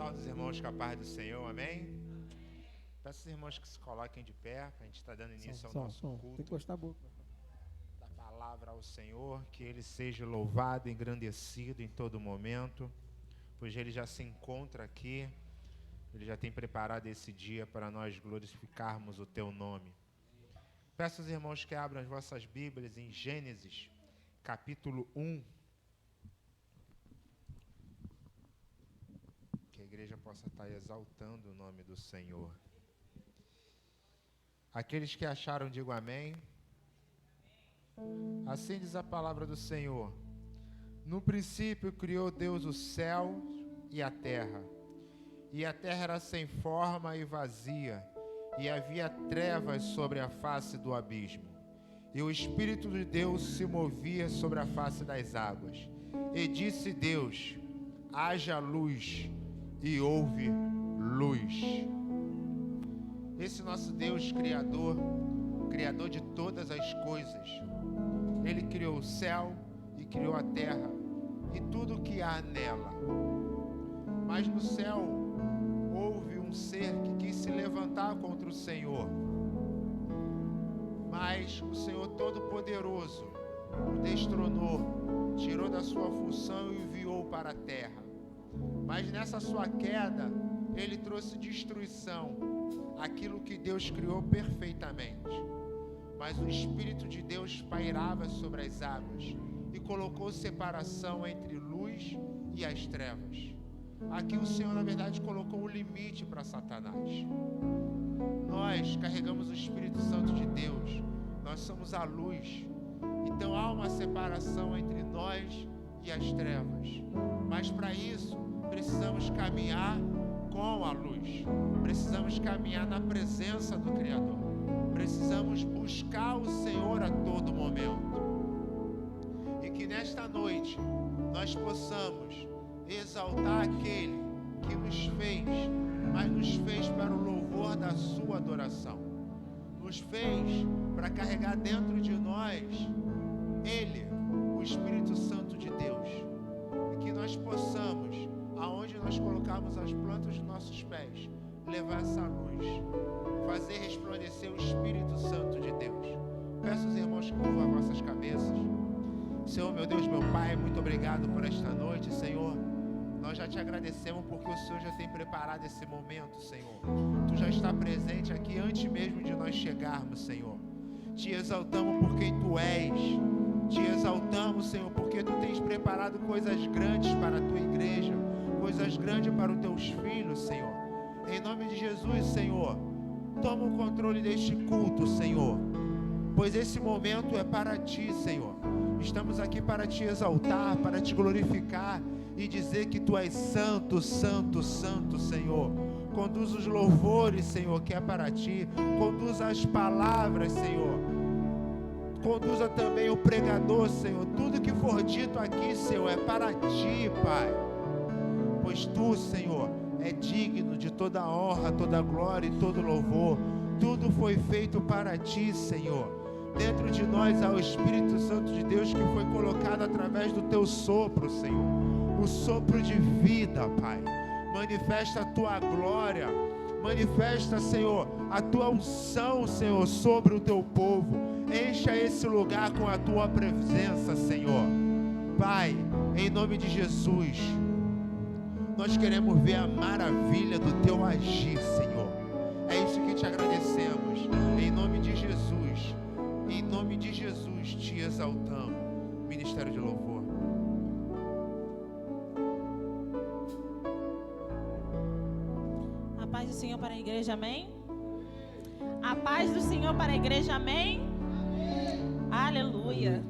Saúde os irmãos com a paz do Senhor, amém? Peço aos irmãos que se coloquem de pé, para a gente estar dando início ao nosso culto. Tem que encostar a boca. Da palavra ao Senhor, que Ele seja louvado, engrandecido em todo momento, pois Ele já se encontra aqui, Ele já tem preparado esse dia para nós glorificarmos o Teu nome. Peço aos irmãos que abram as vossas Bíblias em Gênesis, capítulo 1. Que a igreja possa estar exaltando o nome do Senhor. Aqueles que acharam, digam amém. Assim diz a palavra do Senhor. No princípio criou Deus o céu e a terra era sem forma e vazia, e havia trevas sobre a face do abismo. E o Espírito de Deus se movia sobre a face das águas. E disse Deus: haja luz, e houve luz. Esse nosso Deus Criador de todas as coisas, Ele criou o céu e criou a terra e tudo o que há nela. Mas no céu houve um ser que quis se levantar contra o Senhor. Mas o Senhor Todo-Poderoso o destronou, tirou da sua função e o enviou para a terra. Mas nessa sua queda, Ele trouxe destruição, aquilo que Deus criou perfeitamente. Mas o Espírito de Deus pairava sobre as águas e colocou separação entre luz e as trevas. Aqui o Senhor, na verdade, colocou um limite para Satanás. Nós carregamos o Espírito Santo de Deus, nós somos a luz. Então há uma separação entre nós e as trevas. Mas para isso, precisamos caminhar com a luz. Precisamos caminhar na presença do Criador. Precisamos buscar o Senhor a todo momento. E que nesta noite nós possamos exaltar aquele que nos fez, mas nos fez para o louvor da sua adoração. Nos fez para carregar dentro de nós Ele, o Espírito Santo de Deus. E que nós possamos, aonde nós colocarmos as plantas dos nossos pés, levar essa luz, fazer resplandecer o Espírito Santo de Deus. Peço aos irmãos que curvam as vossas cabeças. Senhor, meu Deus, meu Pai, muito obrigado por esta noite, Senhor. Nós já te agradecemos porque o Senhor já tem preparado esse momento, Senhor. Tu já está presente aqui antes mesmo de nós chegarmos, Senhor. Te exaltamos por quem Tu és. Te exaltamos, Senhor, porque Tu tens preparado coisas grandes para a Tua igreja, coisas grandes para os Teus filhos, Senhor. Em nome de Jesus, Senhor, toma o controle deste culto, Senhor, pois esse momento é para Ti, Senhor. Estamos aqui para Te exaltar, para Te glorificar e dizer que Tu és santo, santo, santo, Senhor. Conduz os louvores, Senhor, que é para Ti. Conduz as palavras, Senhor. Conduza também o pregador, Senhor. Tudo que for dito aqui, Senhor, é para Ti, Pai. Pois Tu, Senhor, é digno de toda honra, toda glória e todo louvor. Tudo foi feito para Ti, Senhor. Dentro de nós há o Espírito Santo de Deus que foi colocado através do Teu sopro, Senhor. O sopro de vida, Pai. Manifesta a Tua glória. Manifesta, Senhor, a Tua unção, Senhor, sobre o Teu povo. Encha esse lugar com a Tua presença, Senhor. Pai, em nome de Jesus, nós queremos ver a maravilha do Teu agir, Senhor. É isso que Te agradecemos. Em nome de Jesus. Em nome de Jesus, Te exaltamos. Ministério de Louvor. A paz do Senhor para a igreja, amém? A paz do Senhor para a igreja, amém? Aleluia.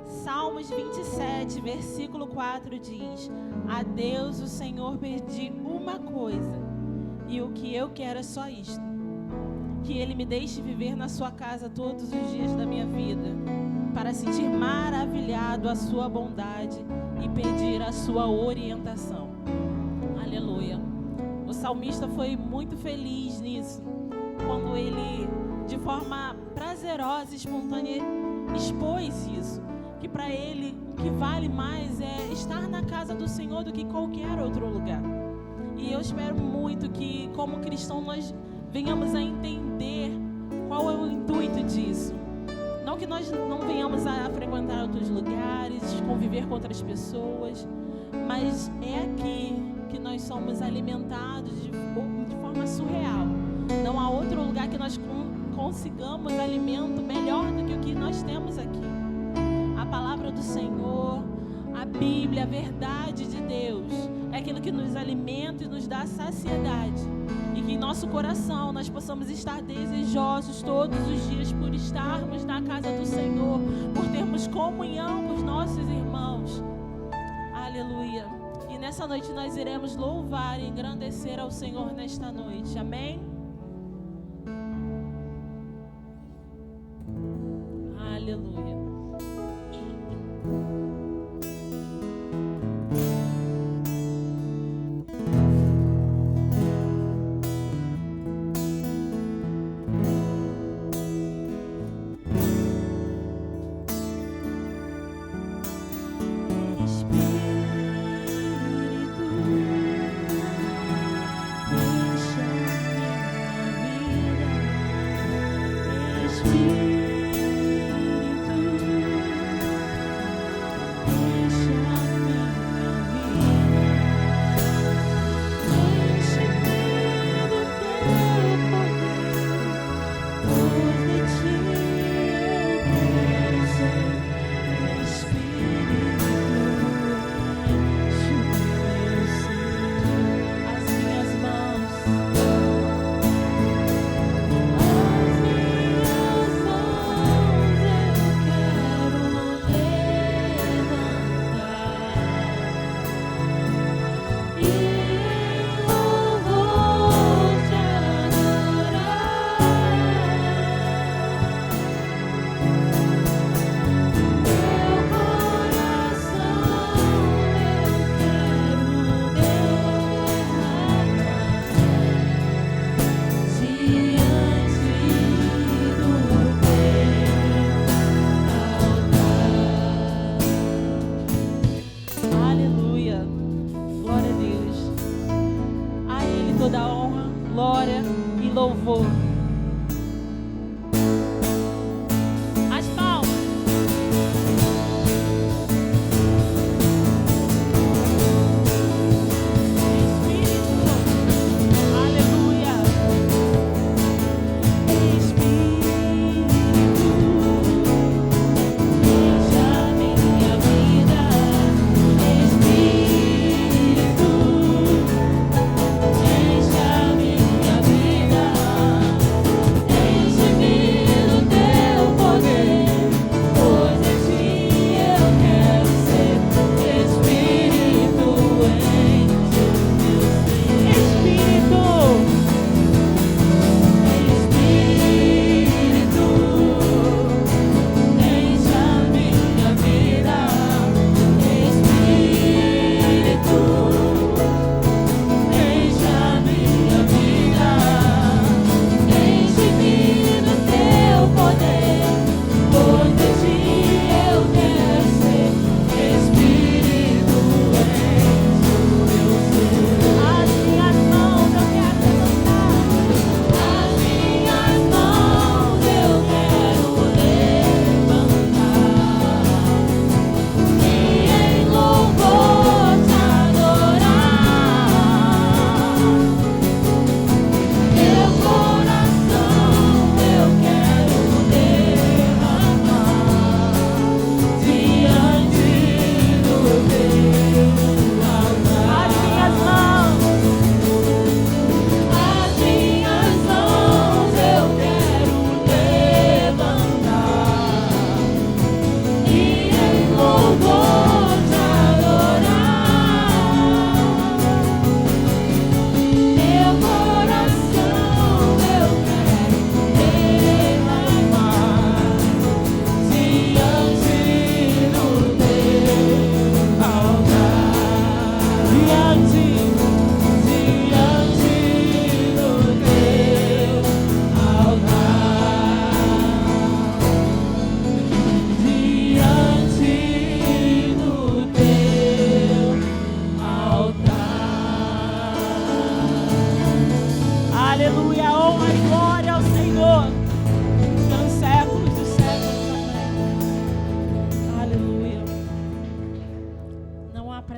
Salmos 27, versículo 4 diz: a Deus o Senhor pedi uma coisa, e o que eu quero é só isto: que Ele me deixe viver na sua casa todos os dias da minha vida, para sentir maravilhado a sua bondade e pedir a sua orientação. Aleluia. O salmista foi muito feliz nisso, quando ele, de forma prazerosa e espontânea, expôs isso, que para ele o que vale mais é estar na casa do Senhor do que qualquer outro lugar. E eu espero muito que, como cristão, nós venhamos a entender qual é o intuito disso. Não que nós não venhamos a frequentar outros lugares, conviver com outras pessoas, mas é aqui que nós somos alimentados de forma surreal. Não há outro lugar que nós consigamos alimento melhor do que o que nós temos aqui. A palavra do Senhor, a Bíblia, a verdade de Deus é aquilo que nos alimenta e nos dá saciedade. E que em nosso coração nós possamos estar desejosos todos os dias por estarmos na casa do Senhor, por termos comunhão com os nossos irmãos. Aleluia. E nessa noite nós iremos louvar e engrandecer ao Senhor nesta noite. Amém? Aleluia. Deixa minha vida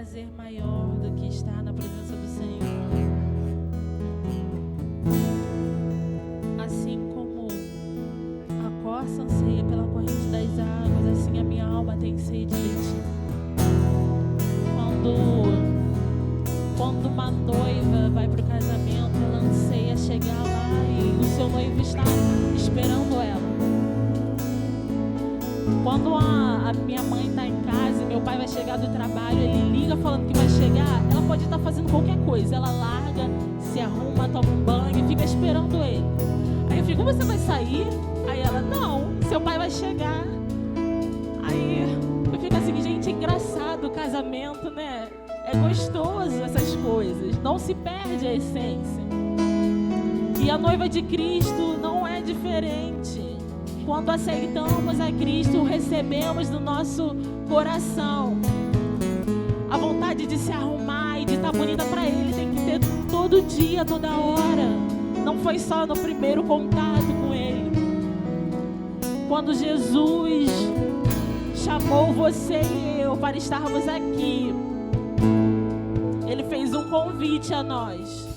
prazer maior do que estar na presença do Senhor. Assim como a corça anseia pela corrente das águas, assim a minha alma tem sede de ti. Quando uma noiva vai para o casamento, ela anseia chegar lá e o seu noivo está esperando ela. Quando a minha mãe está em casa e meu pai vai chegar do trabalho, ele liga falando que vai chegar, ela pode estar fazendo qualquer coisa. Ela larga, se arruma, toma um banho e fica esperando ele. Aí eu fico, você vai sair? Aí ela, não, seu pai vai chegar. Aí eu fico assim, gente, é engraçado o casamento, né? É gostoso essas coisas, não se perde a essência. E a noiva de Cristo não é diferente. Quando aceitamos a Cristo, o recebemos no nosso coração. A vontade de se arrumar e de estar bonita para Ele tem que ter todo dia, toda hora. Não foi só no primeiro contato com Ele. Quando Jesus chamou você e eu para estarmos aqui, Ele fez um convite a nós.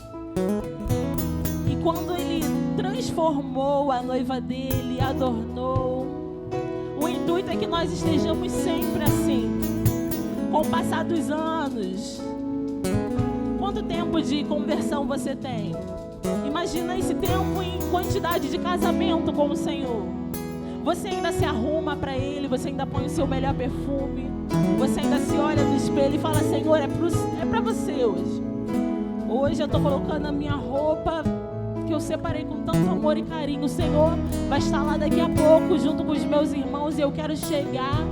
E quando Ele transformou a noiva dele, adornou, o intuito é que nós estejamos sempre assim. Com o passar dos anos, quanto tempo de conversão você tem? Imagina esse tempo em quantidade de casamento com o Senhor. Você ainda se arruma para Ele, você ainda põe o seu melhor perfume, você ainda se olha no espelho e fala, Senhor, é para você hoje. Hoje eu estou colocando a minha roupa que eu separei com tanto amor e carinho. O Senhor vai estar lá daqui a pouco junto com os meus irmãos e eu quero chegar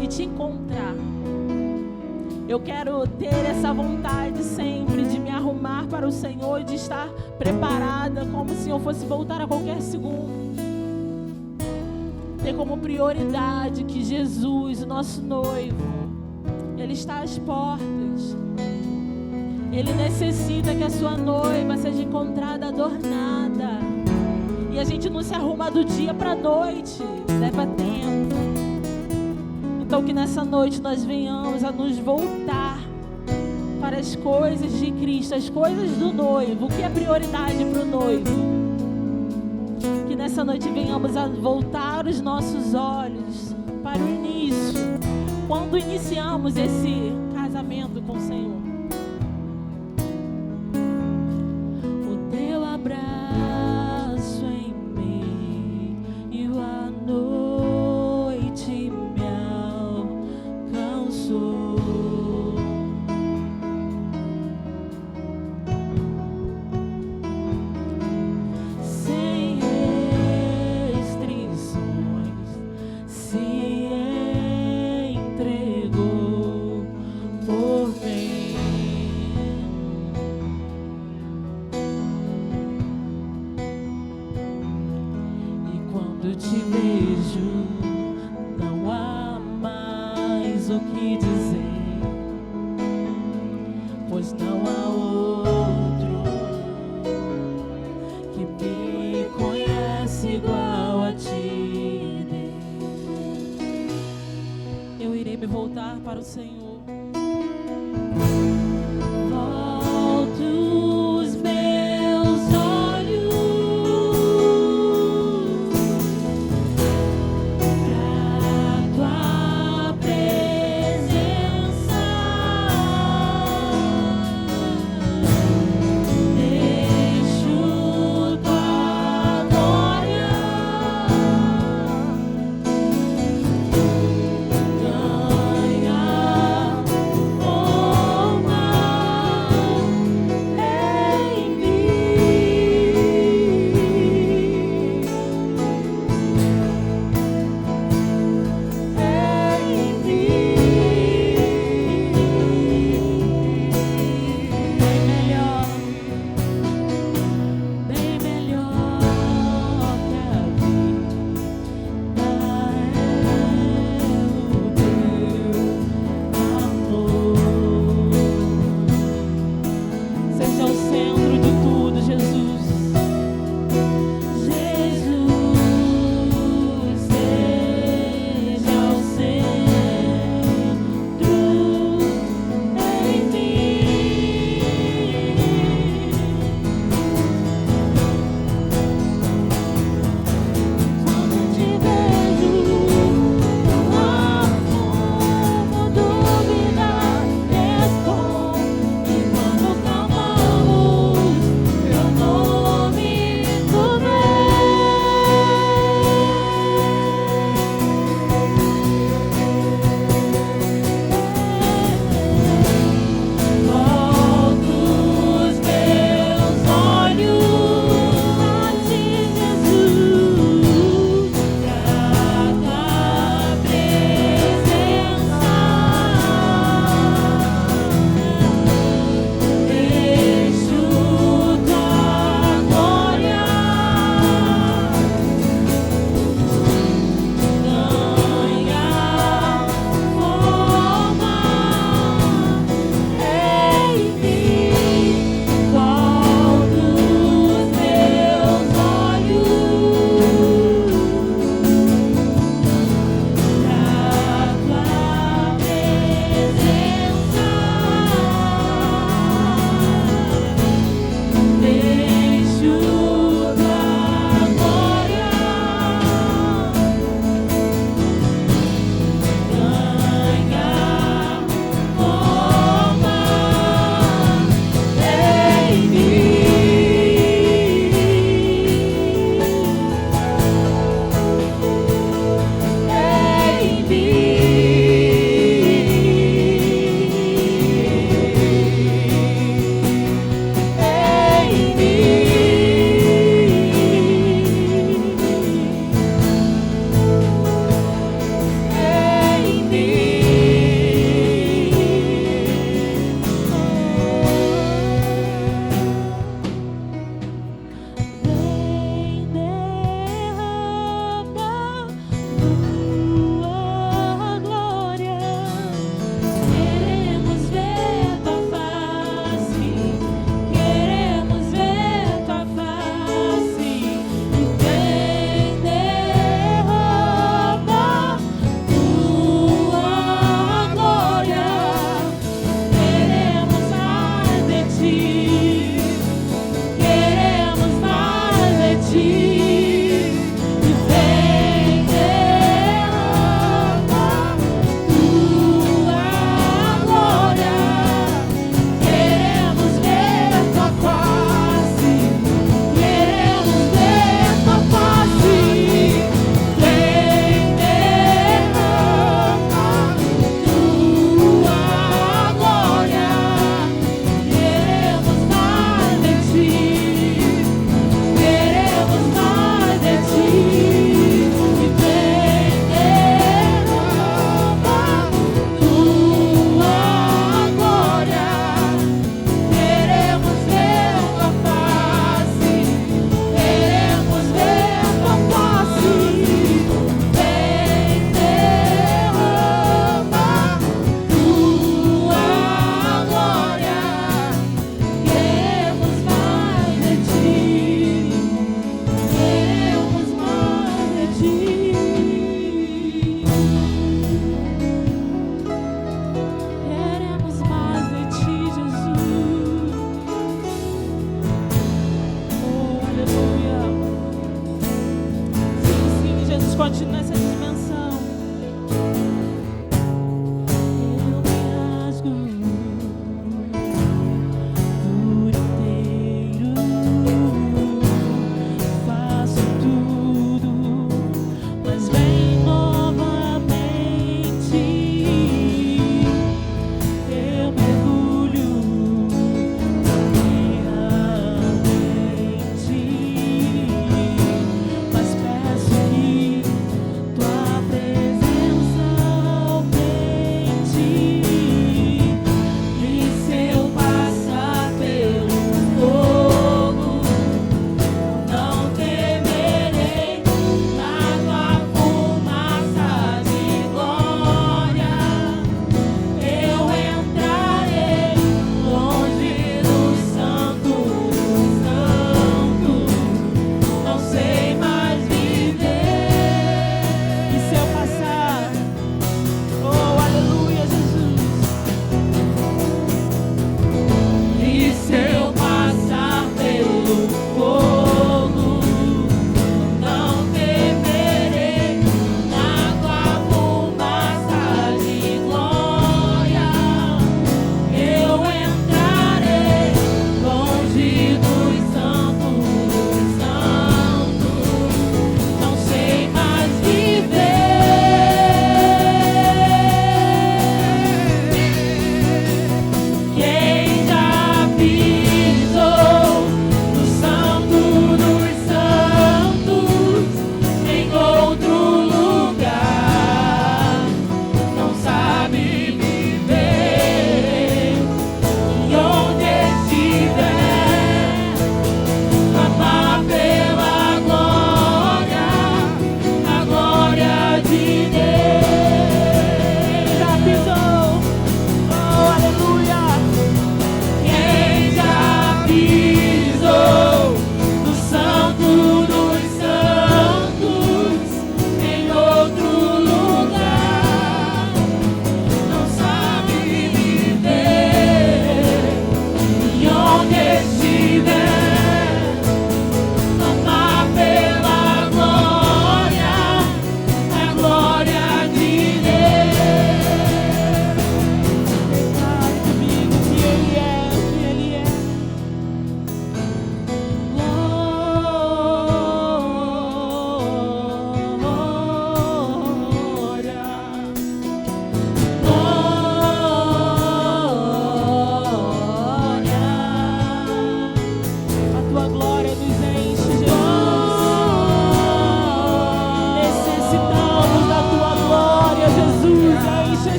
e te encontrar. Eu quero ter essa vontade sempre de me arrumar para o Senhor e de estar preparada como se o Senhor fosse voltar a qualquer segundo. Ter como prioridade que Jesus, o nosso noivo, Ele está às portas. Ele necessita que a sua noiva seja encontrada adornada. E a gente não se arruma do dia para a noite, leva tempo. Então que nessa noite nós venhamos a nos voltar para as coisas de Cristo, as coisas do noivo. O que é prioridade para o noivo? Que nessa noite venhamos a voltar os nossos olhos para o início, quando iniciamos esse casamento com o Senhor. O teu abraço em mim e a noite me alcançou. Para o Senhor. Volto os meus olhos pra tua presença. Deixo tua glória ganhar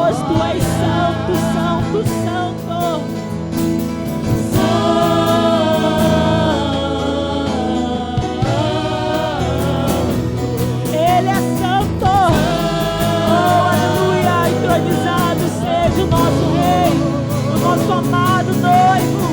Deus, tu és santo, santo, santo. Ele é santo. Oh, aleluia. Entronizado seja o nosso rei, o nosso amado noivo.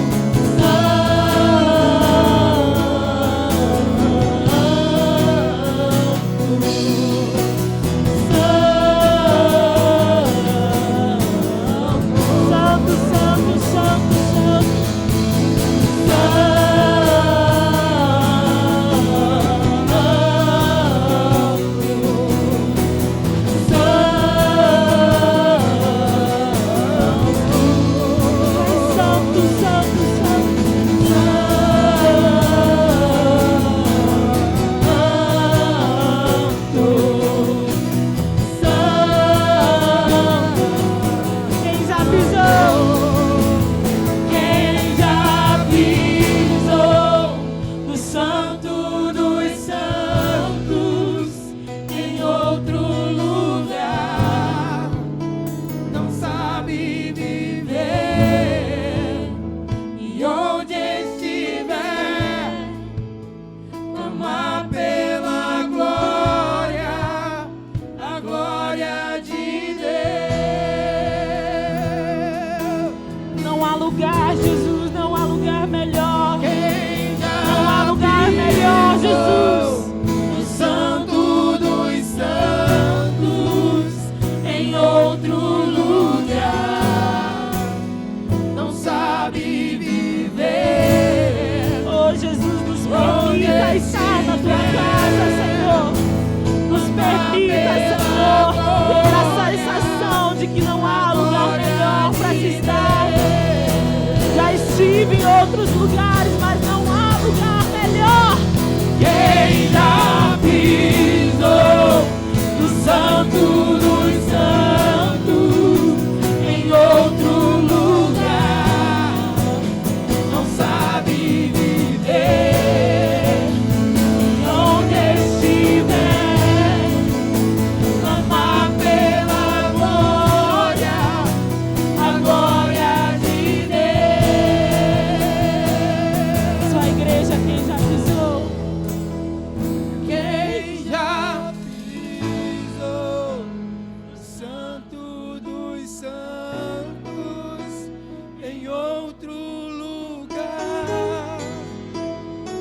Em outros lugares, mas não há lugar melhor. Quem já pisou no santo dos santos em outro lugar não sabe viver. Onde estiver, clamar pela glória, a glória de Deus. Sua igreja, quem já pisou? Quem já pisou no santo dos santos em outro lugar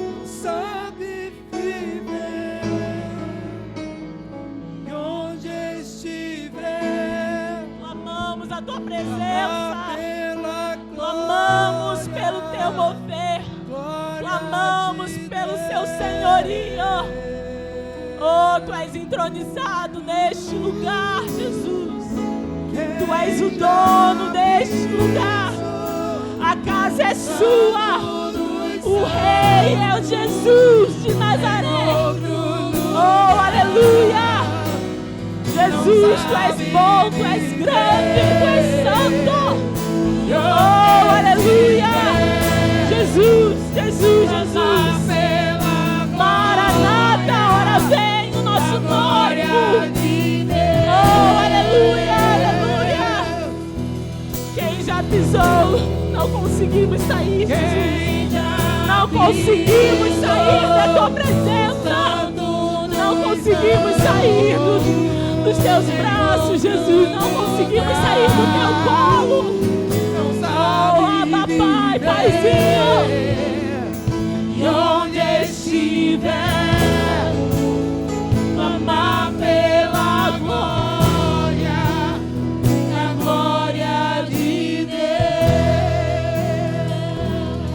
não sabe viver. E onde estiver, clamamos a tua presença, clamamos pelo teu mover, clamamos pelo seu senhorio. Oh, tu és entronizado neste lugar, Jesus. Tu és o dono deste lugar. A casa é sua. O rei é o Jesus de Nazaré. Oh, aleluia. Jesus, tu és bom, tu és grande, tu és santo. Oh, aleluia. Jesus, Jesus, Jesus. Maranata, ora vem o nosso noivo. Oh, aleluia, aleluia. Quem já pisou, não conseguimos sair, Jesus. Não conseguimos sair da tua presença. Não conseguimos sair dos teus braços, Jesus. Não conseguimos sair do teu colo. Oh, Abba, Pai, Paizinho. E onde estiver, clamar pela glória, a glória de Deus.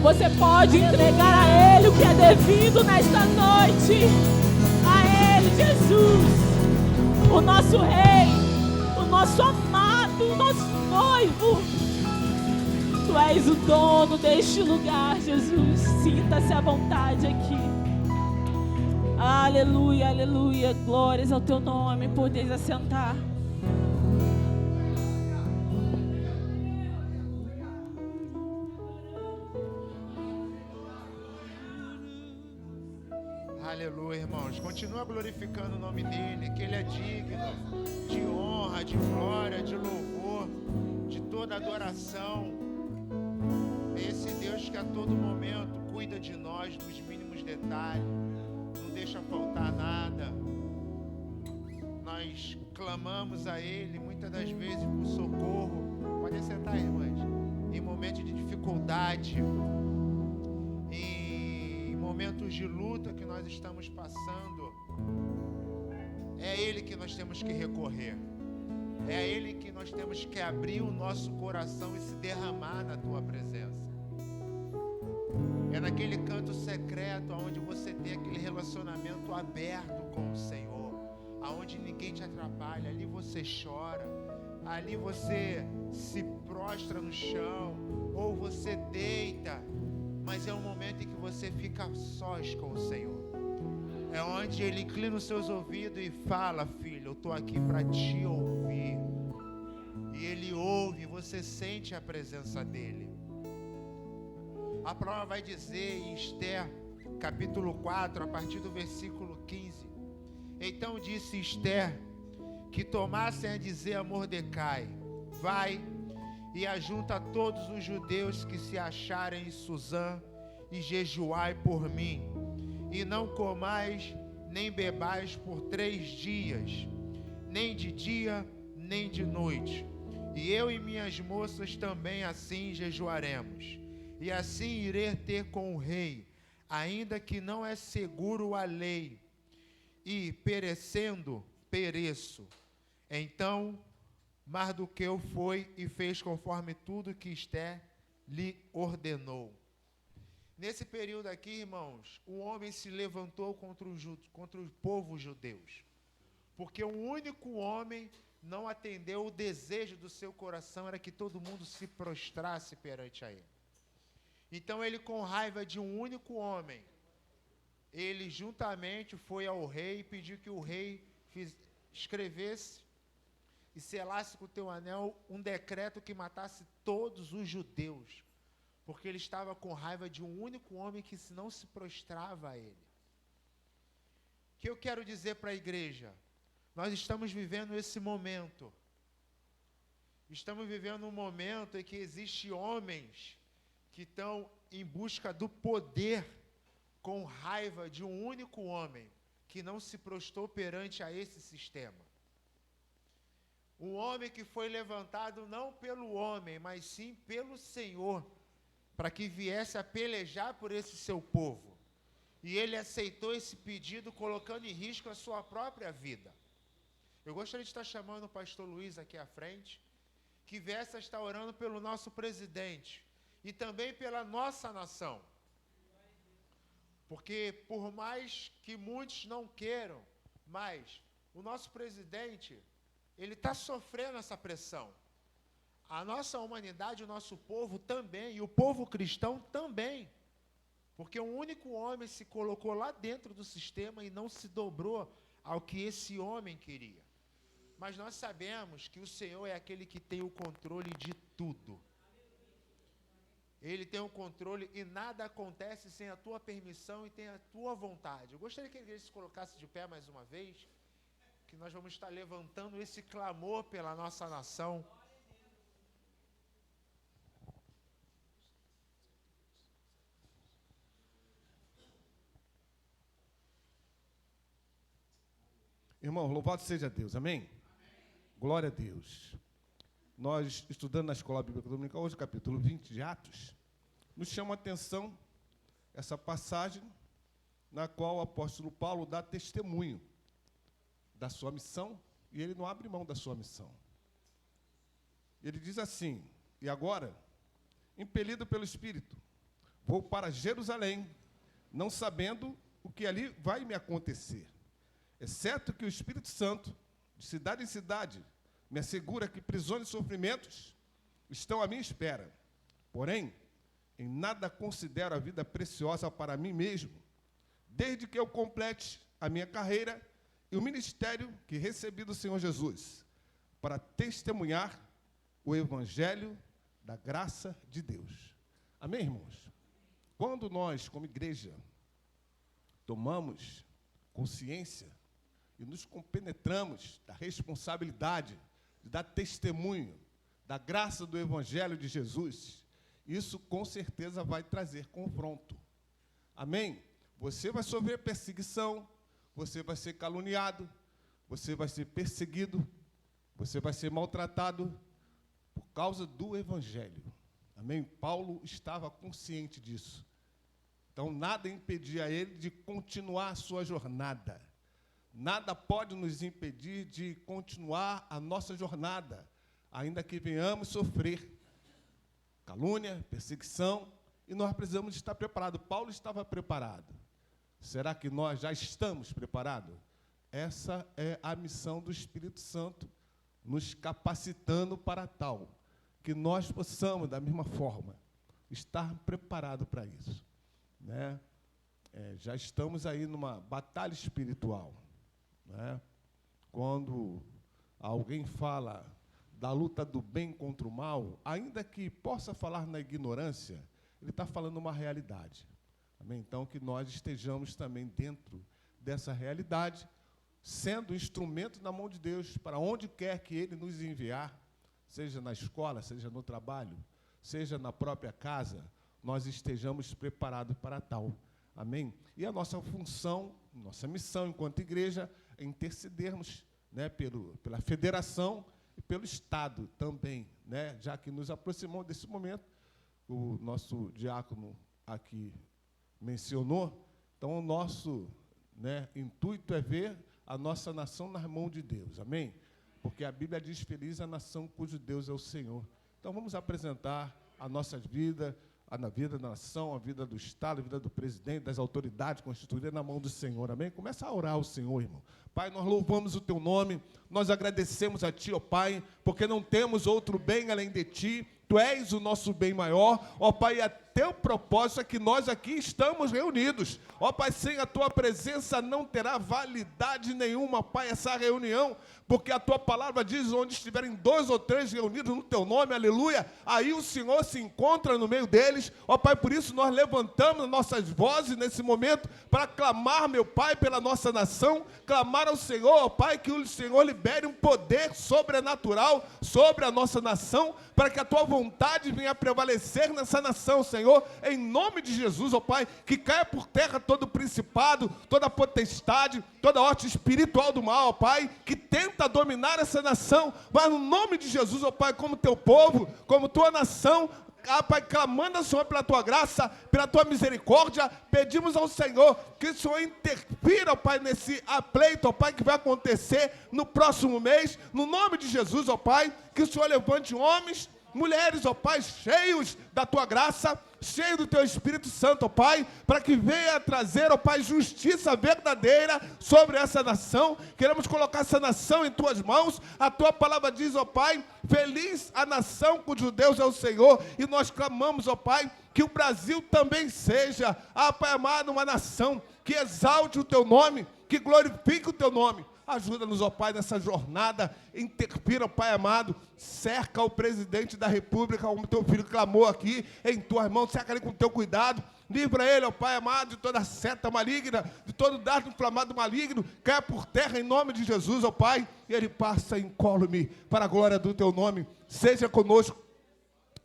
Você pode entregar a Ele o que é devido nesta noite. A Ele, Jesus, o nosso Rei, o nosso amado, o nosso noivo. Tu és o dono deste lugar, Jesus. Sinta-se à vontade aqui. Aleluia, aleluia. Glórias ao teu nome. Podeis assentar. Aleluia, irmãos. Continua glorificando o nome dele, que ele é digno de honra, de glória, de louvor. toda adoração. É esse Deus que a todo momento cuida de nós nos mínimos detalhes, não deixa faltar nada. Nós clamamos a Ele muitas das vezes por socorro. Podem sentar, irmãs. Em momentos de dificuldade, em momentos de luta que nós estamos passando, é a Ele que nós temos que recorrer. É a Ele que nós temos que abrir o nosso coração e se derramar na Tua presença. É naquele canto secreto onde você tem aquele relacionamento aberto com o Senhor, aonde ninguém te atrapalha. Ali você chora, ali você se prostra no chão, ou você deita, mas é um momento em que você fica sós com o Senhor. É onde Ele inclina os seus ouvidos e fala: filho, eu estou aqui para te ouvir. E Ele ouve, você sente a presença dEle. A palavra vai dizer em Esther, capítulo 4, a partir do versículo 15. Então disse Esther que tomassem a dizer a Mordecai: vai e ajunta todos os judeus que se acharem em Suzã e jejuai por mim, e não comais nem bebais por 3 dias, nem de dia nem de noite. E eu e minhas moças também assim jejuaremos, e assim irei ter com o rei, ainda que não é seguro a lei, e perecendo, pereço. Então Mardoqueu foi e fez conforme tudo que Esther lhe ordenou. Nesse período aqui, irmãos, o homem se levantou contra o povo judeu, porque um único homem não atendeu o desejo do seu coração, era que todo mundo se prostrasse perante a ele. Então ele, com raiva de um único homem, ele juntamente foi ao rei e pediu que o rei escrevesse e selasse com o teu anel um decreto que matasse todos os judeus, porque ele estava com raiva de um único homem que não se prostrava a ele. O que eu quero dizer para a igreja? Nós estamos vivendo esse momento. Estamos vivendo um momento em que existem homens que estão em busca do poder, com raiva de um único homem que não se prostrou perante a esse sistema. Um homem que foi levantado não pelo homem, mas sim pelo Senhor, para que viesse a pelejar por esse seu povo. E ele aceitou esse pedido, colocando em risco a sua própria vida. Eu gostaria de estar chamando o pastor Luiz aqui à frente, que viesse a estar orando pelo nosso presidente e também pela nossa nação. Porque por mais que muitos não queiram, mas o nosso presidente, ele está sofrendo essa pressão. A nossa humanidade, o nosso povo também, e o povo cristão também. Porque um único homem se colocou lá dentro do sistema e não se dobrou ao que esse homem queria. Mas nós sabemos que o Senhor é aquele que tem o controle de tudo. Ele tem o controle e nada acontece sem a tua permissão e sem a tua vontade. Eu gostaria que a igreja se colocasse de pé mais uma vez, que nós vamos estar levantando esse clamor pela nossa nação. Irmão, louvado seja Deus, amém? Glória a Deus. Nós, estudando na Escola Bíblica Dominical, hoje, capítulo 20 de Atos, nos chama a atenção essa passagem na qual o apóstolo Paulo dá testemunho da sua missão, e ele não abre mão da sua missão. Ele diz assim: e agora, impelido pelo Espírito, vou para Jerusalém, não sabendo o que ali vai me acontecer, exceto que o Espírito Santo, de cidade em cidade, me assegura que prisões e sofrimentos estão à minha espera. Porém, em nada considero a vida preciosa para mim mesmo, desde que eu complete a minha carreira e o ministério que recebi do Senhor Jesus, para testemunhar o Evangelho da graça de Deus. Amém, irmãos? Quando nós, como igreja, tomamos consciência e nos compenetramos da responsabilidade de dar testemunho da graça do Evangelho de Jesus, isso com certeza vai trazer confronto. Amém? Você vai sofrer perseguição, você vai ser caluniado, você vai ser perseguido, você vai ser maltratado por causa do Evangelho. Amém? Paulo estava consciente disso. Então, nada impedia ele de continuar a sua jornada. Nada pode nos impedir de continuar a nossa jornada, ainda que venhamos sofrer calúnia, perseguição, e nós precisamos estar preparados. Paulo estava preparado. Será que nós já estamos preparados? Essa é a missão do Espírito Santo, nos capacitando para tal, que nós possamos, da mesma forma, estar preparados para isso. Né? Já estamos aí numa batalha espiritual. Né? Quando alguém fala da luta do bem contra o mal, ainda que possa falar na ignorância, ele está falando uma realidade. Amém? Então, que nós estejamos também dentro dessa realidade, sendo instrumento na mão de Deus, para onde quer que Ele nos enviar, seja na escola, seja no trabalho, seja na própria casa, nós estejamos preparados para tal. Amém? E a nossa função, nossa missão enquanto igreja, é intercedermos, né, pela federação e pelo Estado também, né, já que nos aproximamos desse momento, o nosso diácono aqui mencionou. Então, o nosso, né, intuito é ver a nossa nação nas mãos de Deus, amém? Porque a Bíblia diz: feliz a nação cujo Deus é o Senhor. Então, vamos apresentar a nossa vida, a vida da nação, a vida do Estado, a vida do presidente, das autoridades constituídas na mão do Senhor, amém? Começa a orar ao Senhor, irmão. Pai, nós louvamos o Teu nome, nós agradecemos a Ti, ó Pai, porque não temos outro bem além de Ti. Tu és o nosso bem maior, ó Pai, a Teu propósito é que nós aqui estamos reunidos. Ó Pai, sem a Tua presença não terá validade nenhuma, Pai, essa reunião, porque a Tua palavra diz: onde estiverem 2 ou 3 reunidos no Teu nome, aleluia, aí o Senhor se encontra no meio deles. Ó Pai, por isso nós levantamos nossas vozes nesse momento para clamar, meu Pai, pela nossa nação, clamar ao Senhor, ó Pai, que o Senhor libere um poder sobrenatural sobre a nossa nação, para que a Tua vontade venha a prevalecer nessa nação, Senhor, em nome de Jesus, ó Pai, que caia por terra todo principado, toda potestade, toda horta espiritual do mal, ó Pai, que tenta dominar essa nação, mas no nome de Jesus, ó Pai, como Teu povo, como Tua nação, Pai, clamando ao Senhor pela Tua graça, pela Tua misericórdia, pedimos ao Senhor que o Senhor interfira, ó Pai, nesse pleito, ó Pai, que vai acontecer no próximo mês, no nome de Jesus, ó Pai, que o Senhor levante homens, mulheres, ó Pai, cheios da Tua graça, cheios do Teu Espírito Santo, ó Pai, para que venha trazer, ó Pai, justiça verdadeira sobre essa nação. Queremos colocar essa nação em Tuas mãos. A Tua palavra diz, ó Pai, feliz a nação cujo Deus é o Senhor, e nós clamamos, ó Pai, que o Brasil também seja, Pai amado, uma nação que exalte o Teu nome, que glorifique o Teu nome. Ajuda-nos, ó Pai, nessa jornada, interfira, ó Pai amado, cerca o presidente da República, como Teu filho clamou aqui, em Tuas mãos, cerca ele com Teu cuidado, livra ele, ó Pai amado, de toda seta maligna, de todo dardo inflamado maligno, caia por terra em nome de Jesus, ó Pai, e ele passa incólume para a glória do Teu nome. Seja conosco,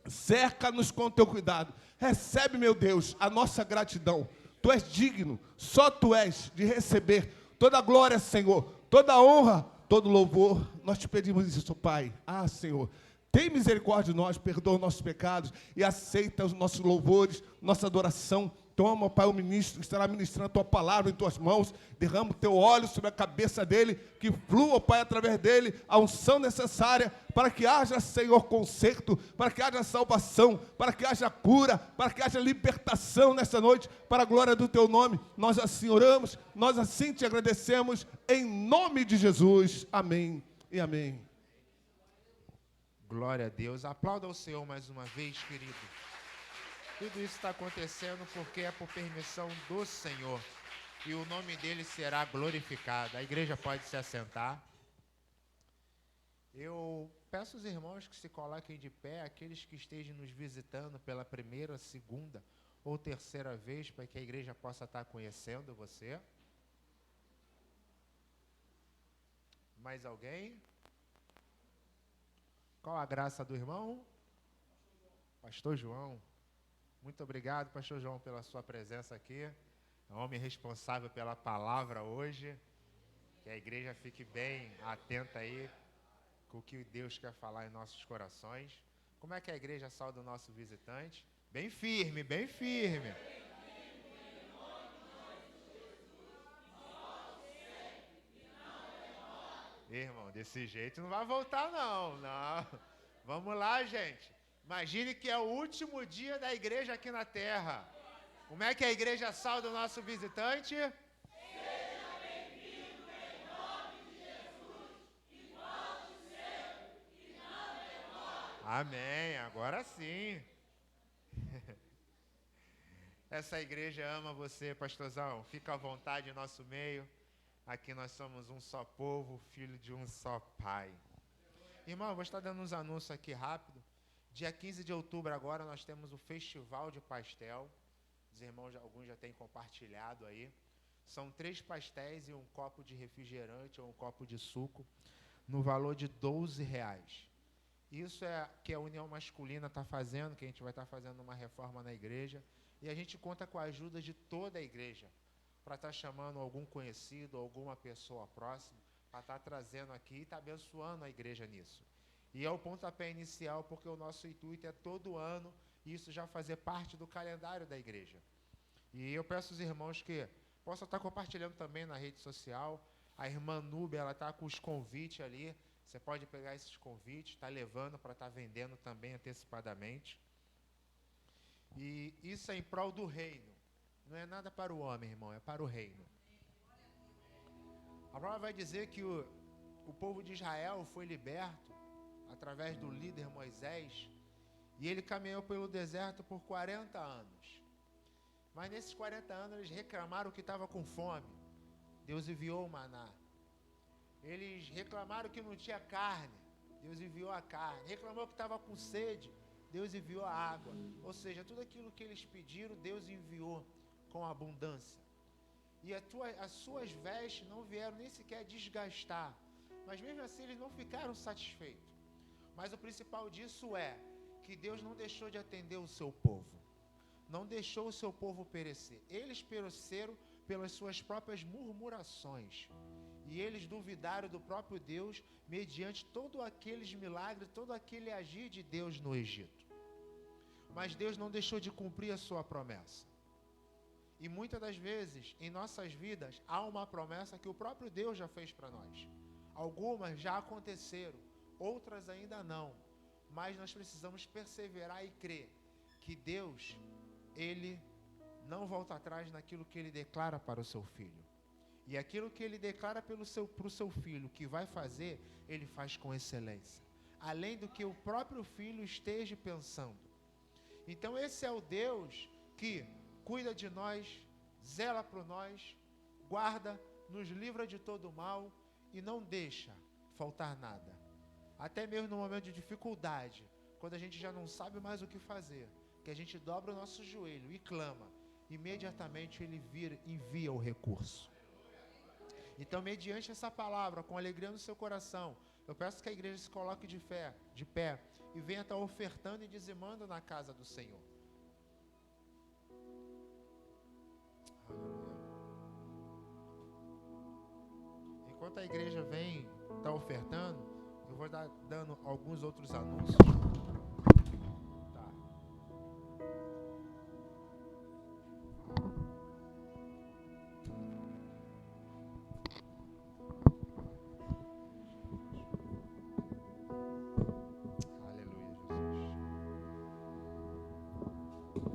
cerca-nos com Teu cuidado, recebe, meu Deus, a nossa gratidão. Tu és digno, só Tu és de receber toda a glória, Senhor, toda a honra, todo louvor. Nós Te pedimos isso, Pai. Senhor, tem misericórdia de nós, perdoa os nossos pecados e aceita os nossos louvores, nossa adoração. Toma, Pai, o ministro que estará ministrando a Tua palavra em Tuas mãos. Derrama o Teu óleo sobre a cabeça dele, que flua, Pai, através dele, a unção necessária para que haja, Senhor, conserto, para que haja salvação, para que haja cura, para que haja libertação nessa noite, para a glória do Teu nome. Nós assim oramos, nós assim Te agradecemos, em nome de Jesus. Amém e amém. Glória a Deus. Aplauda o Senhor mais uma vez, querido. Tudo isso está acontecendo porque é por permissão do Senhor. E o nome dele será glorificado. A igreja pode se assentar. Eu peço aos irmãos que se coloquem de pé, aqueles que estejam nos visitando pela primeira, segunda ou terceira vez, para que a igreja possa estar conhecendo você. Mais alguém? Qual a graça do irmão? Pastor João. Muito obrigado, Pastor João, pela sua presença aqui. É um homem responsável pela palavra hoje. Que a igreja fique bem atenta aí com o que Deus quer falar em nossos corações. Como é que a igreja sauda o nosso visitante? Bem firme, bem firme. Irmão, desse jeito não vai voltar não. Vamos lá, gente. Imagine que é o último dia da igreja aqui na terra. Como é que a igreja sauda o nosso visitante? Seja bem-vindo em nome de Jesus, e volte sempre, e não demore. Amém, agora sim. Essa igreja ama você, pastorzão. Fica à vontade em nosso meio. Aqui nós somos um só povo, filho de um só pai. Irmão, eu vou estar dando uns anúncios aqui rápido. Dia 15 de outubro agora nós temos o Festival de Pastel. Os irmãos, alguns já têm compartilhado aí. São 3 pastéis e um copo de refrigerante ou um copo de suco, no valor de R$12. Isso é que a União Masculina está fazendo, que a gente vai estar fazendo uma reforma na igreja. E a gente conta com a ajuda de toda a igreja, para estar chamando algum conhecido, alguma pessoa próxima, para estar trazendo aqui e estar abençoando a igreja nisso. E é o pontapé inicial, porque o nosso intuito é todo ano isso já fazer parte do calendário da igreja. E eu peço aos irmãos que possam estar compartilhando também na rede social. A irmã Núbia, ela está com os convites ali. Você pode pegar esses convites, está levando para estar vendendo também antecipadamente. E isso é em prol do reino. Não é nada para o homem, irmão, é para o reino. A palavra vai dizer que o povo de Israel foi liberto através do líder Moisés, e ele caminhou pelo deserto por 40 anos. Mas nesses 40 anos eles reclamaram que estava com fome. Deus enviou o maná. Eles reclamaram que não tinha carne. Deus enviou a carne. Reclamou que estava com sede. Deus enviou a água. Ou seja, tudo aquilo que eles pediram, Deus enviou com abundância. E as suas vestes não vieram nem sequer desgastar. Mas mesmo assim eles não ficaram satisfeitos. Mas o principal disso é que Deus não deixou de atender o seu povo. Não deixou o seu povo perecer. Eles pereceram pelas suas próprias murmurações. E eles duvidaram do próprio Deus mediante todos aqueles milagres, todo aquele agir de Deus no Egito. Mas Deus não deixou de cumprir a sua promessa. E muitas das vezes, em nossas vidas, há uma promessa que o próprio Deus já fez para nós. Algumas já aconteceram, outras ainda não. Mas nós precisamos perseverar e crer que Deus, Ele não volta atrás naquilo que Ele declara para o seu filho. E aquilo que Ele declara para o seu filho que vai fazer, Ele faz com excelência. Além do que o próprio filho esteja pensando. Então esse é o Deus que cuida de nós, zela por nós, guarda, nos livra de todo o mal e não deixa faltar nada. Até mesmo no momento de dificuldade, quando a gente já não sabe mais o que fazer, que a gente dobra o nosso joelho e clama, imediatamente Ele envia o recurso. Então, mediante essa palavra, com alegria no seu coração, eu peço que a igreja se coloque de pé, e venha estar ofertando e dizimando na casa do Senhor. Enquanto a igreja vem estar ofertando, eu vou estar dando alguns outros anúncios. Tá. Aleluia,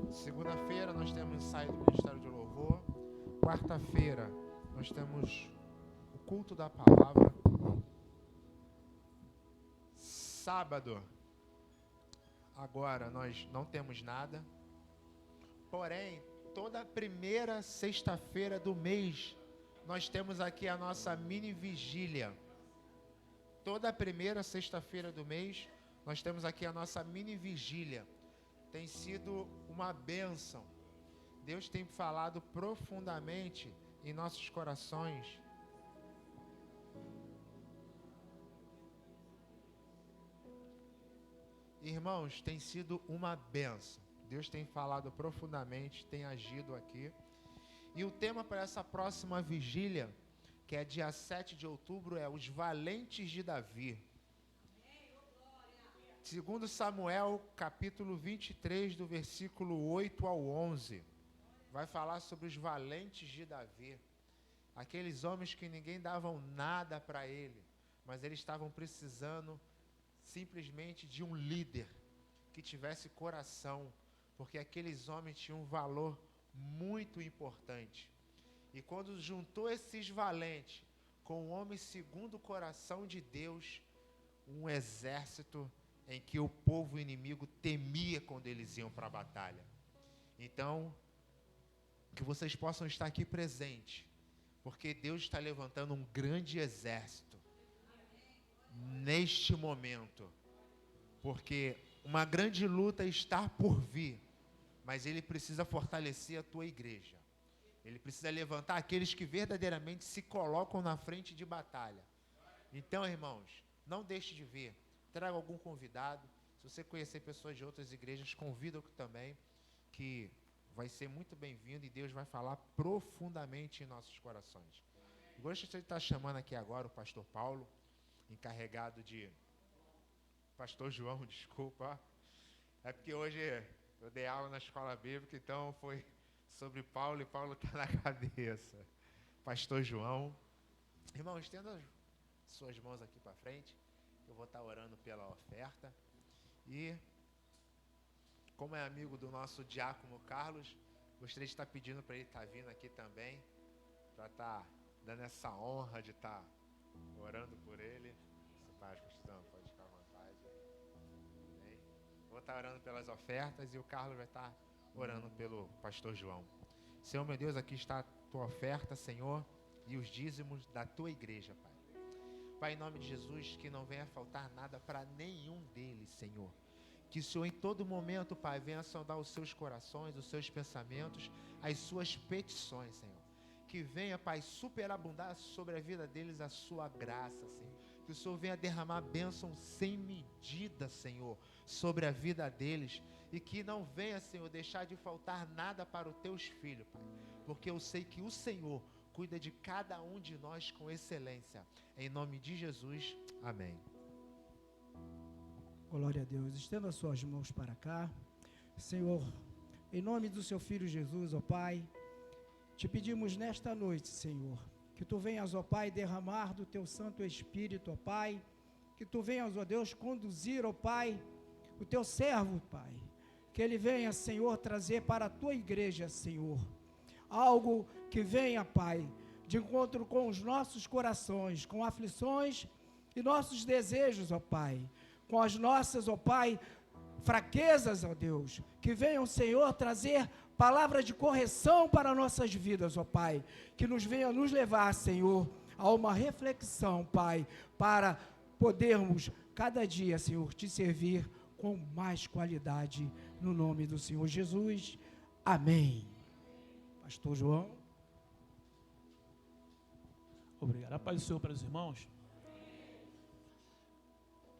Jesus. Segunda-feira nós temos ensaio do Ministério de Louvor. Quarta-feira nós temos o culto da palavra. Sábado, agora nós não temos nada. Porém, toda primeira sexta-feira do mês, nós temos aqui a nossa mini vigília. Toda primeira sexta-feira do mês, nós temos aqui a nossa mini vigília. Tem sido uma bênção. Deus tem falado profundamente em nossos corações. Irmãos, tem sido uma bênção. Deus tem falado profundamente, tem agido aqui. E o tema para essa próxima vigília, que é dia 7 de outubro, é os valentes de Davi. Segundo Samuel, capítulo 23, do versículo 8 ao 11, vai falar sobre os valentes de Davi. Aqueles homens que ninguém davam nada para ele, mas eles estavam precisando simplesmente de um líder que tivesse coração, porque aqueles homens tinham um valor muito importante. E quando juntou esses valentes com um homem segundo o coração de Deus, um exército em que o povo inimigo temia quando eles iam para a batalha. Então, que vocês possam estar aqui presentes, porque Deus está levantando um grande exército neste momento, porque uma grande luta está por vir, mas Ele precisa fortalecer a tua igreja. Ele precisa levantar aqueles que verdadeiramente se colocam na frente de batalha. Então, irmãos, não deixe de vir. Traga algum convidado. Se você conhecer pessoas de outras igrejas, convida-o também, que vai ser muito bem-vindo e Deus vai falar profundamente em nossos corações. Eu gostaria de estar chamando aqui agora o pastor Paulo, encarregado de... Pastor João, desculpa. É porque hoje eu dei aula na escola bíblica, então foi sobre Paulo e Paulo está na cabeça. Pastor João. Irmão, estenda as suas mãos aqui para frente. Eu vou estar orando pela oferta. E, como é amigo do nosso diácono Carlos, gostaria de estar pedindo para ele estar vindo aqui também, para estar dando essa honra de estar orando por ele. Paz, Cristão, pode ficar à vontade. Amém. Vou estar orando pelas ofertas e o Carlos vai estar orando pelo pastor João. Senhor, meu Deus, aqui está a tua oferta, Senhor, e os dízimos da tua igreja, Pai. Pai, em nome de Jesus, que não venha faltar nada para nenhum deles, Senhor. Que o Senhor em todo momento, Pai, venha sondar os seus corações, os seus pensamentos, as suas petições, Senhor. Que venha, Pai, superabundar sobre a vida deles a sua graça, Senhor. Que o Senhor venha derramar bênção sem medida, Senhor, sobre a vida deles. E que não venha, Senhor, deixar de faltar nada para os teus filhos, Pai. Porque eu sei que o Senhor cuida de cada um de nós com excelência. Em nome de Jesus, amém. Glória a Deus. Estenda as suas mãos para cá. Senhor, em nome do seu Filho Jesus, ó Pai, te pedimos nesta noite, Senhor, que tu venhas, ó Pai, derramar do teu Santo Espírito, ó Pai, que tu venhas, ó Deus, conduzir, ó Pai, o teu servo, Pai, que ele venha, Senhor, trazer para a tua igreja, Senhor, algo que venha, Pai, de encontro com os nossos corações, com aflições e nossos desejos, ó Pai, com as nossas, ó Pai, fraquezas, ó Deus, que venham, Senhor, trazer palavra de correção para nossas vidas, ó Pai, que nos venha nos levar, Senhor, a uma reflexão, Pai, para podermos cada dia, Senhor, te servir com mais qualidade, no nome do Senhor Jesus, amém. Pastor João. Obrigado. A paz do Senhor para os irmãos.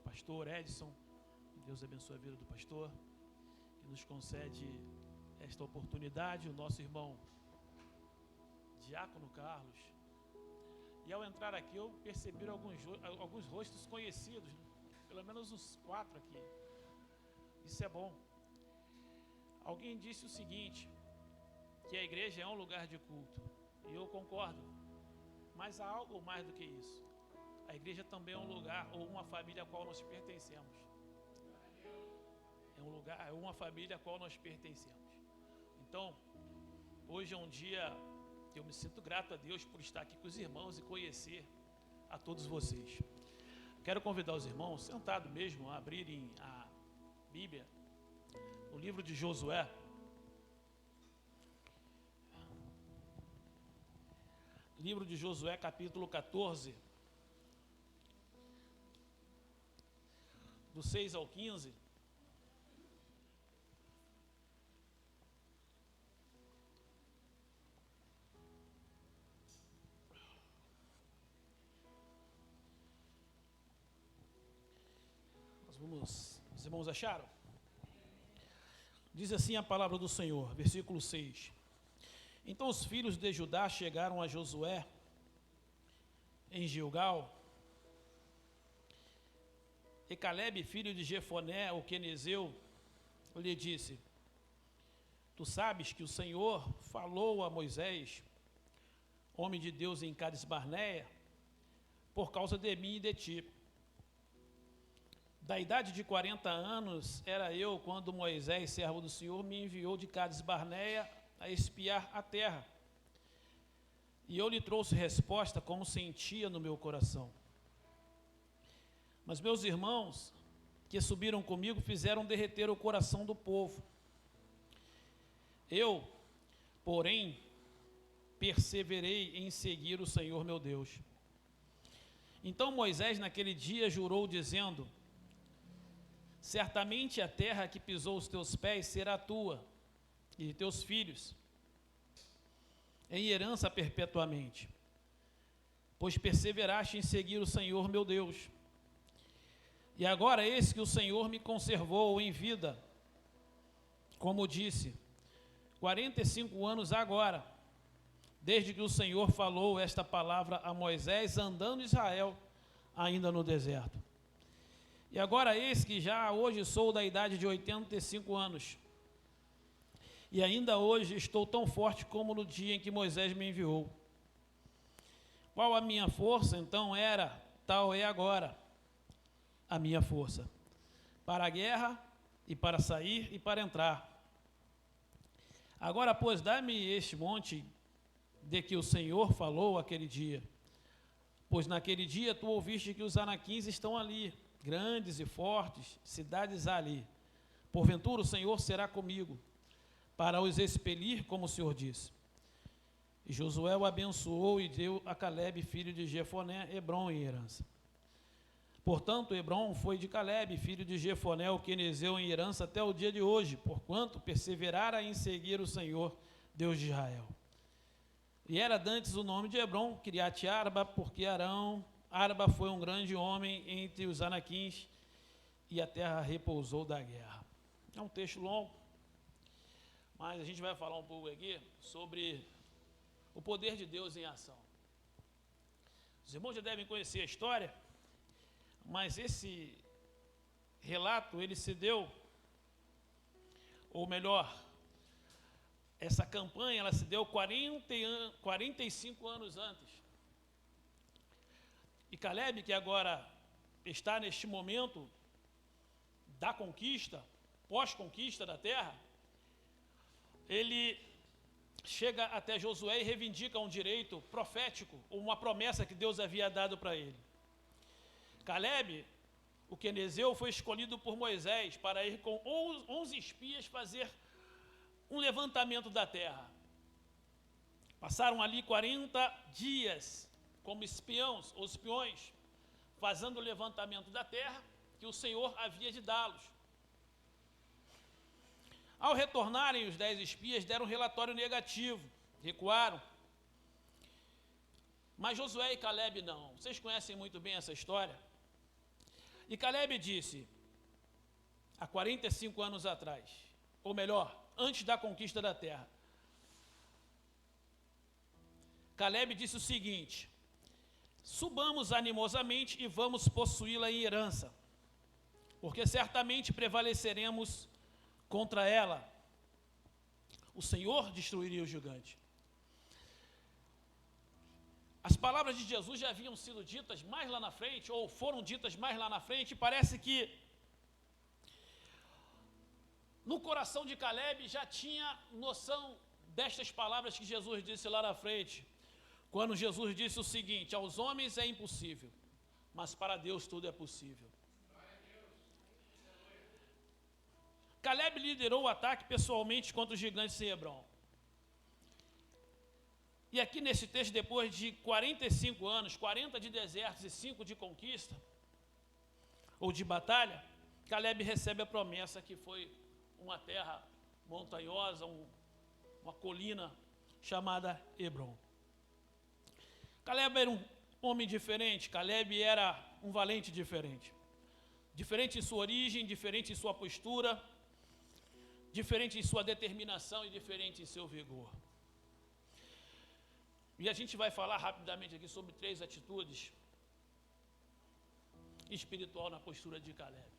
Pastor Edson, Deus abençoe a vida do pastor, que nos concede esta oportunidade, o nosso irmão Diácono Carlos. E ao entrar aqui eu percebi alguns rostos conhecidos, pelo menos uns 4 aqui. Isso é bom. Alguém disse o seguinte, que a igreja é um lugar de culto, e eu concordo, mas há algo mais do que isso. A igreja também é um lugar ou uma família a qual nós pertencemos. É um lugar, é uma família a qual nós pertencemos. Então, hoje é um dia que eu me sinto grato a Deus por estar aqui com os irmãos e conhecer a todos vocês. Quero convidar os irmãos, sentados mesmo, a abrirem a Bíblia no livro de Josué. Livro de Josué, capítulo 14, do 6 ao 15. Nós vamos irmãos acharam? Diz assim a palavra do Senhor, versículo 6. Então os filhos de Judá chegaram a Josué em Gilgal, e Calebe, filho de Jefoné, o quenezeu, lhe disse: Tu sabes que o Senhor falou a Moisés, homem de Deus, em Cades Barneia, por causa de mim e de ti. Da idade de 40 anos era eu quando Moisés, servo do Senhor, me enviou de Cades Barneia a espiar a terra. E eu lhe trouxe resposta como sentia no meu coração. Mas meus irmãos, que subiram comigo, fizeram derreter o coração do povo. Eu, porém, perseverei em seguir o Senhor meu Deus. Então Moisés naquele dia jurou, dizendo: Certamente a terra que pisou os teus pés será tua e de teus filhos, em herança perpetuamente, pois perseveraste em seguir o Senhor meu Deus. E agora eis que o Senhor me conservou em vida, como disse, 45 anos agora, desde que o Senhor falou esta palavra a Moisés, andando Israel ainda no deserto. E agora eis que já hoje sou da idade de 85 anos, e ainda hoje estou tão forte como no dia em que Moisés me enviou. Qual a minha força então era, tal é agora a minha força, para a guerra e para sair e para entrar. Agora, pois, dá-me este monte de que o Senhor falou aquele dia, pois naquele dia tu ouviste que os anaquins estão ali, grandes e fortes, cidades ali. Porventura o Senhor será comigo, para os expelir, como o Senhor disse. E Josué o abençoou e deu a Calebe, filho de Jefoné, Hebrom em herança. Portanto, Hebrom foi de Calebe, filho de Jefoné, o quenezeu, em herança até o dia de hoje, porquanto perseverara em seguir o Senhor, Deus de Israel. E era dantes o nome de Hebrom, Kiriat Arba, porque Arba foi um grande homem entre os anaquins, e a terra repousou da guerra. É um texto longo, mas a gente vai falar um pouco aqui sobre o poder de Deus em ação. Os irmãos já devem conhecer a história, mas esse relato, ele se deu, ou melhor, essa campanha, ela se deu 45 anos antes. E Calebe, que agora está neste momento da conquista, pós-conquista da terra, ele chega até Josué e reivindica um direito profético, uma promessa que Deus havia dado para ele. Calebe, o quenezeu, foi escolhido por Moisés para ir com 11 espias fazer um levantamento da terra. Passaram ali 40 dias como espiões, fazendo o levantamento da terra que o Senhor havia de dá-los. Ao retornarem, os 10 espias deram um relatório negativo, recuaram. Mas Josué e Calebe não. Vocês conhecem muito bem essa história? E Calebe disse, há 45 anos atrás, ou melhor, antes da conquista da terra, Calebe disse o seguinte: subamos animosamente e vamos possuí-la em herança, porque certamente prevaleceremos contra ela. O Senhor destruiria o gigante. As palavras de Jesus já haviam sido ditas mais lá na frente, ou foram ditas mais lá na frente, e parece que no coração de Calebe já tinha noção destas palavras que Jesus disse lá na frente, quando Jesus disse o seguinte: aos homens é impossível, mas para Deus tudo é possível. Calebe liderou o ataque pessoalmente contra os gigantes em Hebrom. E aqui nesse texto, depois de 45 anos, 40 de desertos e 5 de conquista, ou de batalha, Calebe recebe a promessa que foi uma terra montanhosa, uma colina chamada Hebrom. Calebe era um homem diferente, Calebe era um valente diferente. diferente em sua origem, diferente em sua postura, diferente em sua determinação e diferente em seu vigor. E a gente vai falar rapidamente aqui sobre 3 atitudes espiritual na postura de Caleb.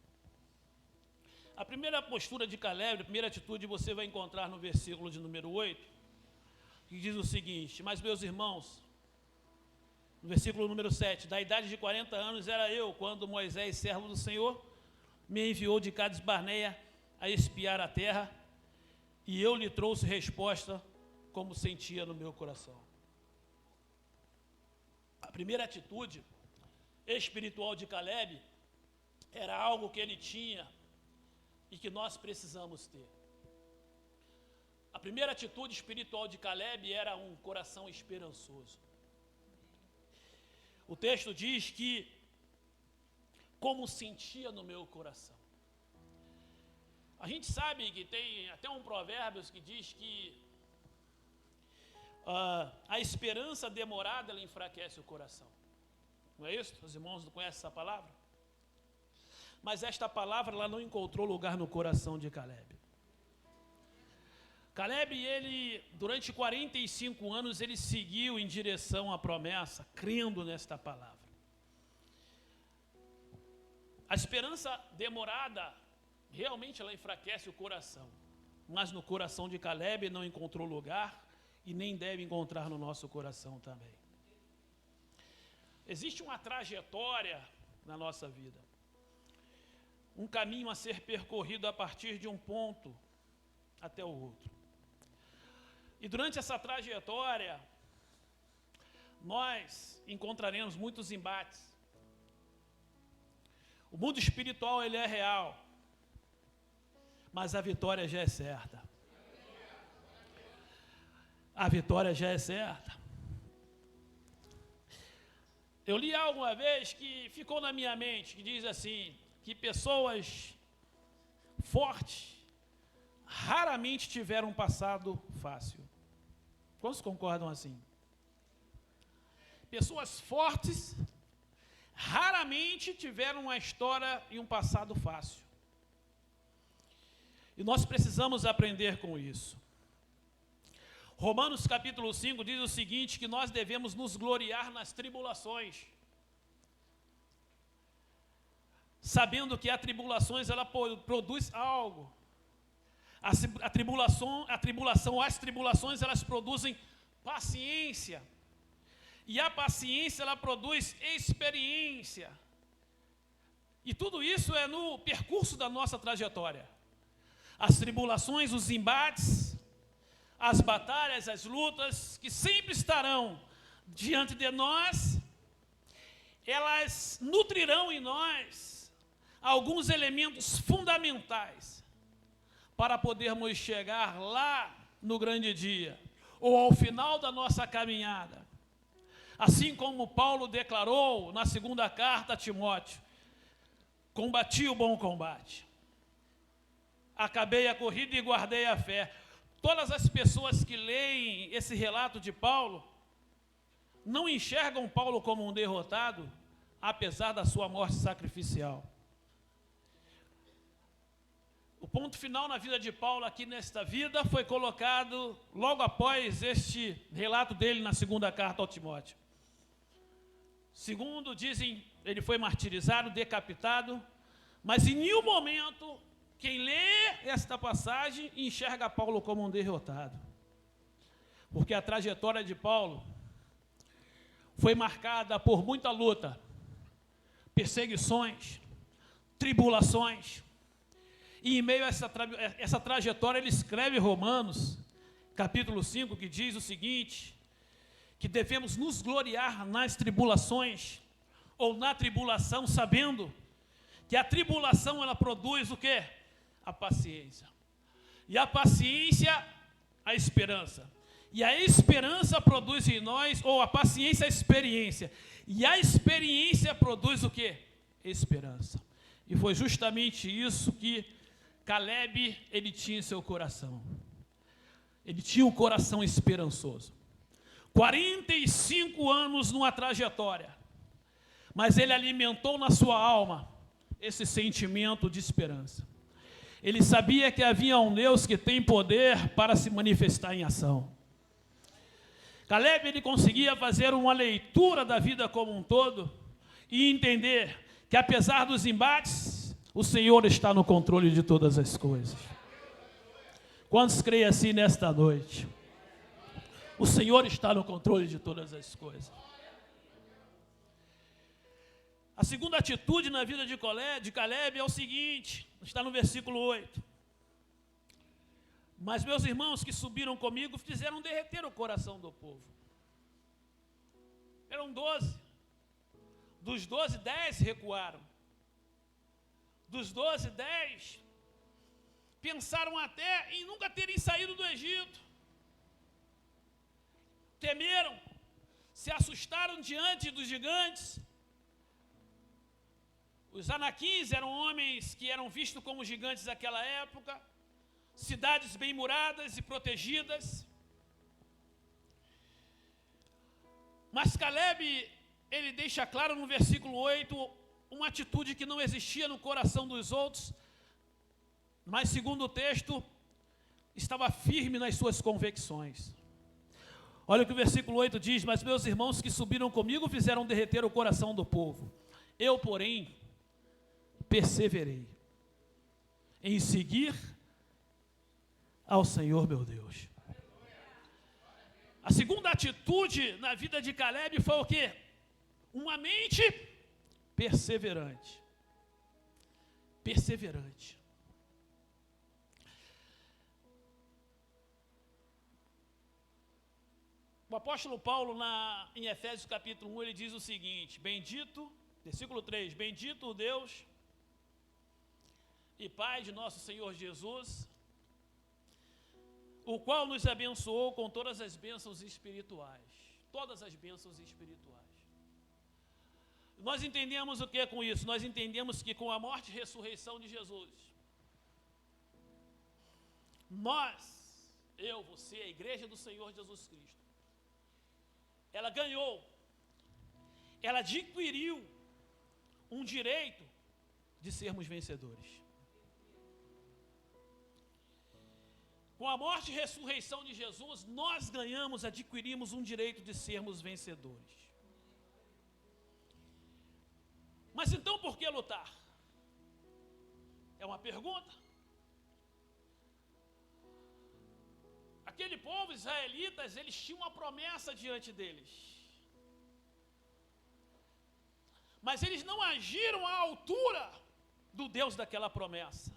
A primeira postura de Caleb, a primeira atitude você vai encontrar no versículo de número 8, que diz o seguinte: mas meus irmãos, no versículo número 7, da idade de 40 anos era eu, quando Moisés, servo do Senhor, me enviou de Cades Barneia a espiar a terra, e eu lhe trouxe resposta como sentia no meu coração. A primeira atitude espiritual de Caleb era algo que ele tinha e que nós precisamos ter. A primeira atitude espiritual de Caleb era um coração esperançoso. O texto diz que, como sentia no meu coração. A gente sabe que tem até um provérbio que diz que a esperança demorada, ela enfraquece o coração. Não é isso? Os irmãos não conhecem essa palavra? Mas esta palavra, ela não encontrou lugar no coração de Caleb. Caleb, ele, durante 45 anos, ele seguiu em direção à promessa, crendo nesta palavra. A esperança demorada, realmente ela enfraquece o coração. Mas no coração de Caleb não encontrou lugar e nem deve encontrar no nosso coração também. Existe uma trajetória na nossa vida. Um caminho a ser percorrido a partir de um ponto até o outro. E durante essa trajetória, nós encontraremos muitos embates. O mundo espiritual, ele é real, mas a vitória já é certa. A vitória já é certa. Eu li algo uma vez que ficou na minha mente, que diz assim, que pessoas fortes raramente tiveram um passado fácil. Quantos concordam assim? Pessoas fortes raramente tiveram uma história e um passado fácil. E nós precisamos aprender com isso. Romanos capítulo 5 diz o seguinte, que nós devemos nos gloriar nas tribulações, sabendo que a tribulações, ela produz algo. As tribulações, elas produzem paciência. E a paciência, ela produz experiência. E tudo isso é no percurso da nossa trajetória. As tribulações, os embates, as batalhas, as lutas, que sempre estarão diante de nós, elas nutrirão em nós alguns elementos fundamentais para podermos chegar lá no grande dia, ou ao final da nossa caminhada. Assim como Paulo declarou na segunda carta a Timóteo, combati o bom combate, acabei a corrida e guardei a fé. Todas as pessoas que leem esse relato de Paulo, não enxergam Paulo como um derrotado, apesar da sua morte sacrificial. O ponto final na vida de Paulo aqui nesta vida foi colocado logo após este relato dele na segunda carta ao Timóteo. Segundo dizem, ele foi martirizado, decapitado, mas em nenhum momento quem lê esta passagem enxerga Paulo como um derrotado. Porque a trajetória de Paulo foi marcada por muita luta, perseguições, tribulações. E em meio a essa trajetória, ele escreve Romanos, capítulo 5, que diz o seguinte, que devemos nos gloriar nas tribulações, ou na tribulação, sabendo que a tribulação, ela produz o quê? A paciência. E a paciência, a esperança. E a esperança produz em nós, ou a paciência, a experiência. E a experiência produz o quê? Esperança. E foi justamente isso que Caleb, ele tinha em seu coração. Ele tinha um coração esperançoso. 45 anos numa trajetória. Mas ele alimentou na sua alma esse sentimento de esperança. Ele sabia que havia um Deus que tem poder para se manifestar em ação. Caleb, ele conseguia fazer uma leitura da vida como um todo e entender que, apesar dos embates, o Senhor está no controle de todas as coisas. Quantos creem assim nesta noite? O Senhor está no controle de todas as coisas. A segunda atitude na vida de Caleb é o seguinte, está no versículo 8. Mas meus irmãos que subiram comigo fizeram derreter o coração do povo. Eram 12. Dos 12, 10 recuaram. Dos 12, 10 pensaram até em nunca terem saído do Egito. Temeram, se assustaram diante dos gigantes. Os anaquins eram homens que eram vistos como gigantes daquela época, cidades bem muradas e protegidas. Mas Caleb, ele deixa claro no versículo 8, uma atitude que não existia no coração dos outros, mas segundo o texto, estava firme nas suas convicções. Olha o que o versículo 8 diz: mas meus irmãos que subiram comigo fizeram derreter o coração do povo. Eu, porém, perseverei em seguir ao Senhor meu Deus. A segunda atitude na vida de Caleb foi o quê? Uma mente perseverante. Perseverante. O apóstolo Paulo, em Efésios capítulo 1, ele diz o seguinte: bendito, versículo 3, bendito o Deus e Pai de nosso Senhor Jesus, o qual nos abençoou com todas as bênçãos espirituais. Todas as bênçãos espirituais. Nós entendemos o que é com isso? Nós entendemos que com a morte e ressurreição de Jesus, nós, eu, você, a igreja do Senhor Jesus Cristo, ela ganhou, ela adquiriu um direito de sermos vencedores. Com a morte e ressurreição de Jesus, nós ganhamos, adquirimos um direito de sermos vencedores. Mas então por que lutar? É uma pergunta. Aquele povo, israelitas, eles tinham uma promessa diante deles. Mas eles não agiram à altura do Deus daquela promessa.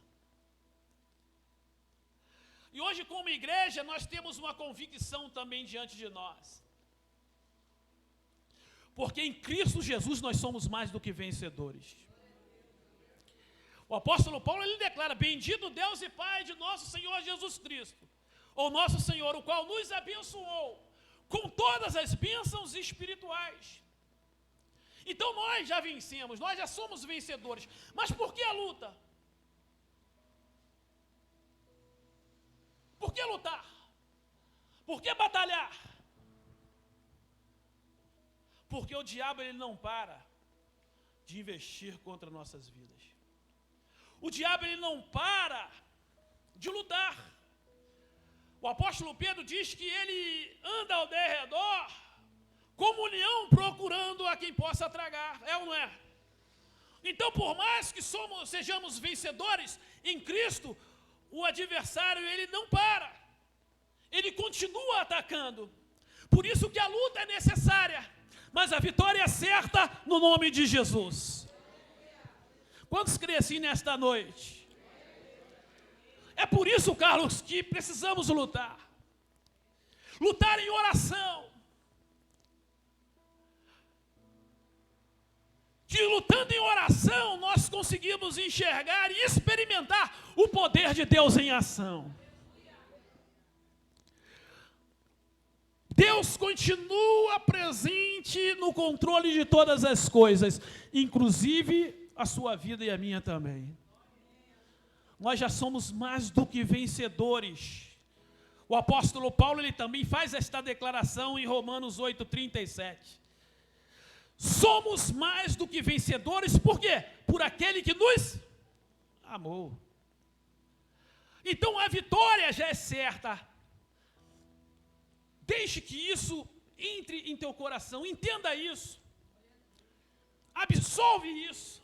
E hoje, como igreja, nós temos uma convicção também diante de nós. Porque em Cristo Jesus nós somos mais do que vencedores. O apóstolo Paulo, ele declara: bendito Deus e Pai de nosso Senhor Jesus Cristo, ou nosso Senhor, o qual nos abençoou com todas as bênçãos espirituais. Então nós já vencemos, nós já somos vencedores. Mas por que a luta? Por que lutar? Por que batalhar? Porque o diabo, ele não para de investir contra nossas vidas. O diabo, ele não para de lutar. O apóstolo Pedro diz que ele anda ao derredor como um leão procurando a quem possa tragar. É ou não é? Então, por mais que sejamos vencedores em Cristo, o adversário, ele não para. Ele continua atacando. Por isso que a luta é necessária, mas a vitória é certa no nome de Jesus. Quantos creem assim nesta noite? É por isso, Carlos, que precisamos lutar. Lutar em oração. Que lutando em oração nós conseguimos enxergar e experimentar o poder de Deus em ação. Deus continua presente no controle de todas as coisas, inclusive a sua vida e a minha também. Nós já somos mais do que vencedores. O apóstolo Paulo, ele também faz esta declaração em Romanos 8:37. somos mais do que vencedores, por quê? Por aquele que nos amou. Então a vitória já é certa. Deixe que isso entre em teu coração, entenda isso, absolve isso.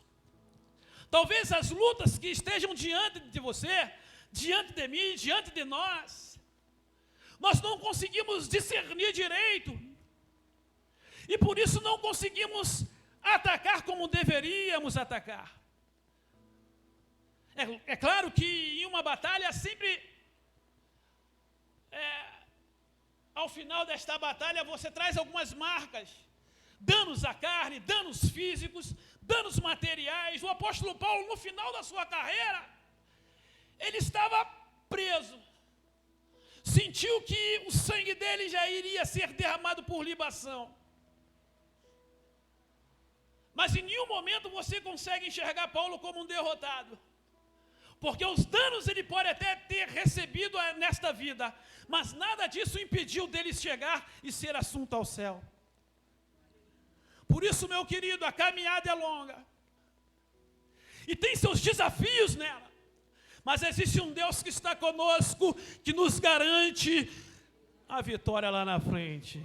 Talvez as lutas que estejam diante de você, diante de mim, diante de nós não conseguimos discernir direito, e por isso não conseguimos atacar como deveríamos atacar. É claro que em uma batalha sempre, ao final desta batalha, você traz algumas marcas, danos à carne, danos físicos, danos materiais. O apóstolo Paulo, no final da sua carreira, ele estava preso, sentiu que o sangue dele já iria ser derramado por libação. Mas em nenhum momento você consegue enxergar Paulo como um derrotado. Porque os danos ele pode até ter recebido nesta vida, mas nada disso impediu dele chegar e ser assunto ao céu. Por isso, meu querido, a caminhada é longa. E tem seus desafios nela. Mas existe um Deus que está conosco, que nos garante a vitória lá na frente.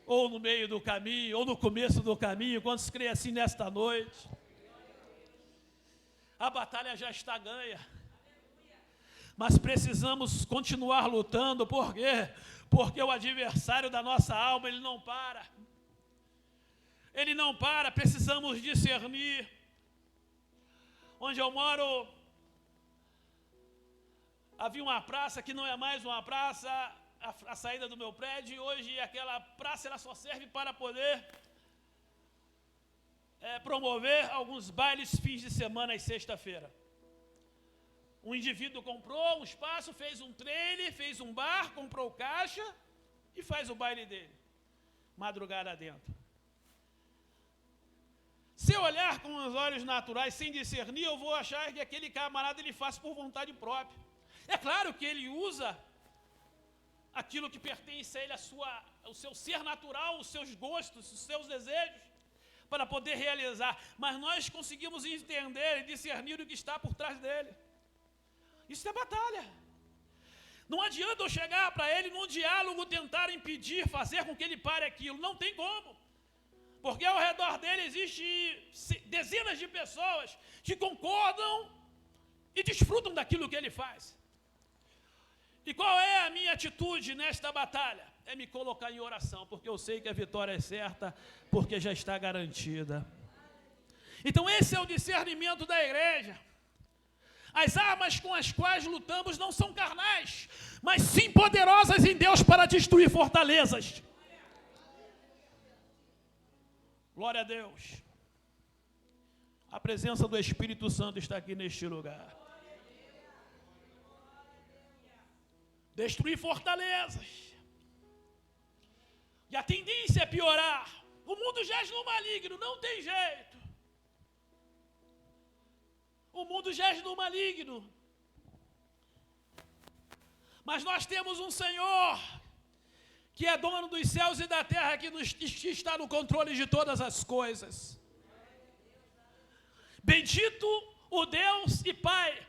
Ou no meio do caminho, ou no começo do caminho. Quantos creem assim nesta noite? A batalha já está ganha, mas precisamos continuar lutando. Por quê? Porque o adversário da nossa alma, ele não para. Ele não para, precisamos discernir. Onde eu moro, havia uma praça que não é mais uma praça, a saída do meu prédio, e hoje aquela praça ela só serve para poder promover alguns bailes fins de semana e sexta-feira. Um indivíduo comprou um espaço, fez um trailer, fez um bar, comprou caixa e faz o baile dele, madrugada dentro. Se eu olhar com os olhos naturais, sem discernir, eu vou achar que aquele camarada ele faz por vontade própria. É claro que ele usa aquilo que pertence a ele, o seu ser natural, os seus gostos, os seus desejos, para poder realizar, mas nós conseguimos entender e discernir o que está por trás dele. Isso é batalha. Não adianta eu chegar para ele num diálogo, tentar impedir, fazer com que ele pare aquilo, não tem como, porque ao redor dele existem dezenas de pessoas que concordam e desfrutam daquilo que ele faz. E qual é a minha atitude nesta batalha? É me colocar em oração, porque eu sei que a vitória é certa, porque já está garantida. Então esse é o discernimento da igreja. As armas com as quais lutamos não são carnais, mas sim poderosas em Deus para destruir fortalezas. Glória a Deus. A presença do Espírito Santo está aqui neste lugar. Destruir fortalezas. E a tendência é piorar. O mundo jaz no maligno, não tem jeito. O mundo jaz no maligno. Mas nós temos um Senhor que é dono dos céus e da terra, que está no controle de todas as coisas. Bendito o Deus e Pai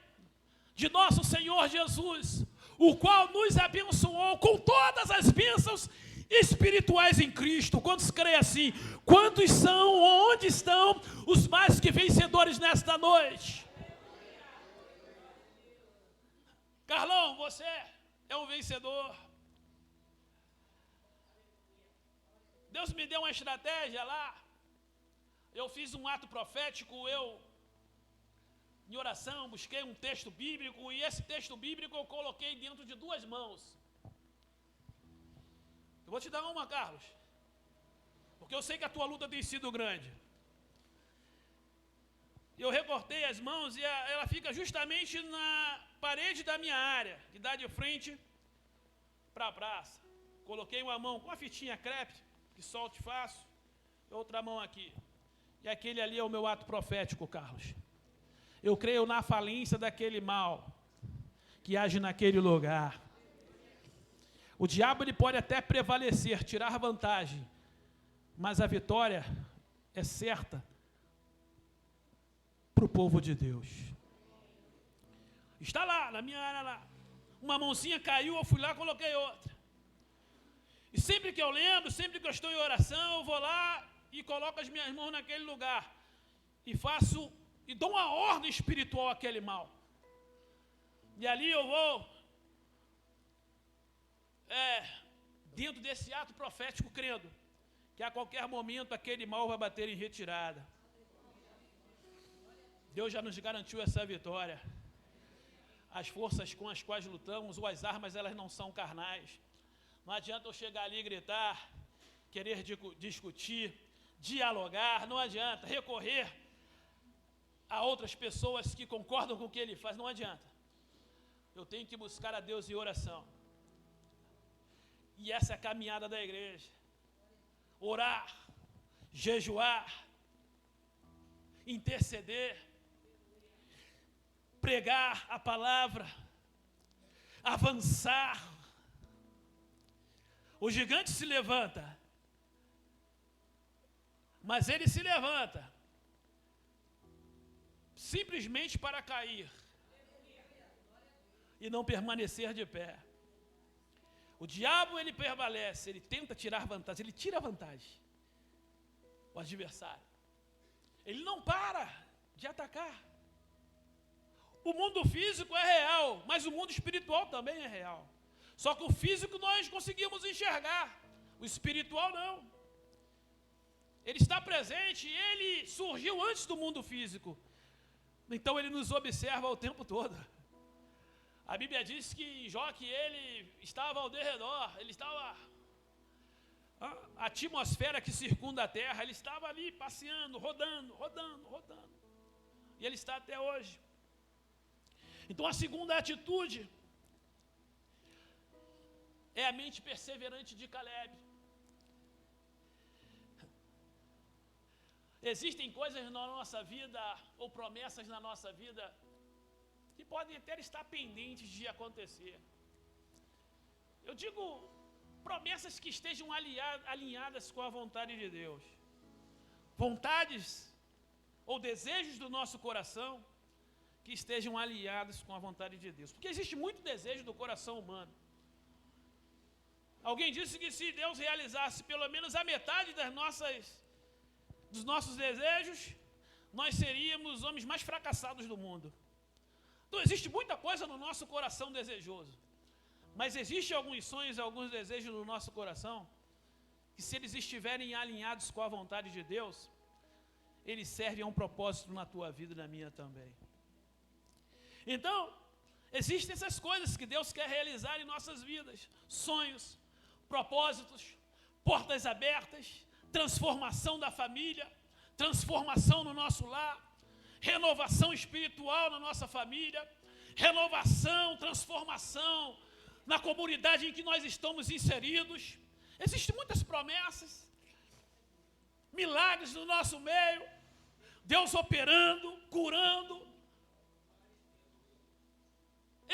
de nosso Senhor Jesus, o qual nos abençoou com todas as bênçãos espirituais em Cristo. Quantos creem assim? Quantos são, onde estão os mais que vencedores nesta noite? Carlão, você é um vencedor. Deus me deu uma estratégia lá. Eu fiz um ato profético, em oração, busquei um texto bíblico, e esse texto bíblico eu coloquei dentro de 2 mãos. Eu vou te dar uma, Carlos, porque eu sei que a tua luta tem sido grande. Eu recortei as mãos e ela fica justamente na parede da minha área, que dá de frente para a praça. Coloquei uma mão com uma fitinha crepe, que solte fácil, e outra mão aqui. E aquele ali é o meu ato profético, Carlos. Eu creio na falência daquele mal que age naquele lugar. O diabo ele pode até prevalecer, tirar vantagem, mas a vitória é certa para o povo de Deus. Está lá, na minha área lá. Uma mãozinha caiu, eu fui lá, coloquei outra. E sempre que eu lembro, sempre que eu estou em oração, eu vou lá e coloco as minhas mãos naquele lugar. E faço, e dou uma ordem espiritual àquele mal. E ali eu vou, dentro desse ato profético, crendo que a qualquer momento aquele mal vai bater em retirada. Deus já nos garantiu essa vitória. As forças com as quais lutamos, ou as armas, elas não são carnais. Não adianta eu chegar ali e gritar, querer discutir, dialogar, não adianta. Recorrer a outras pessoas que concordam com o que ele faz, não adianta. Eu tenho que buscar a Deus em oração. E essa é a caminhada da igreja. Orar, jejuar, interceder, pregar a palavra, avançar. O gigante se levanta, mas ele se levanta simplesmente para cair e não permanecer de pé. O diabo, ele prevalece, ele tenta tirar vantagem, ele tira vantagem. O adversário, ele não para de atacar. O mundo físico é real, mas o mundo espiritual também é real. Só que o físico nós conseguimos enxergar, o espiritual não. Ele está presente, ele surgiu antes do mundo físico. Então ele nos observa o tempo todo. A Bíblia diz que Jó, que ele estava ao derredor, ele estava... A atmosfera que circunda a terra, ele estava ali passeando, rodando. E ele está até hoje. Então a segunda atitude é a mente perseverante de Caleb. Existem coisas na nossa vida, ou promessas na nossa vida, que podem até estar pendentes de acontecer. Eu digo promessas que estejam alinhadas com a vontade de Deus. Vontades ou desejos do nosso coração que estejam alinhados com a vontade de Deus. Porque existe muito desejo do coração humano. Alguém disse que se Deus realizasse pelo menos a metade dos nossos desejos, nós seríamos os homens mais fracassados do mundo. Então existe muita coisa no nosso coração desejoso. Mas existem alguns sonhos e alguns desejos no nosso coração que, se eles estiverem alinhados com a vontade de Deus, eles servem a um propósito na tua vida e na minha também. Então, existem essas coisas que Deus quer realizar em nossas vidas. Sonhos, propósitos, portas abertas, transformação da família, transformação no nosso lar, renovação espiritual na nossa família, renovação, transformação na comunidade em que nós estamos inseridos. Existem muitas promessas, milagres no nosso meio, Deus operando, curando.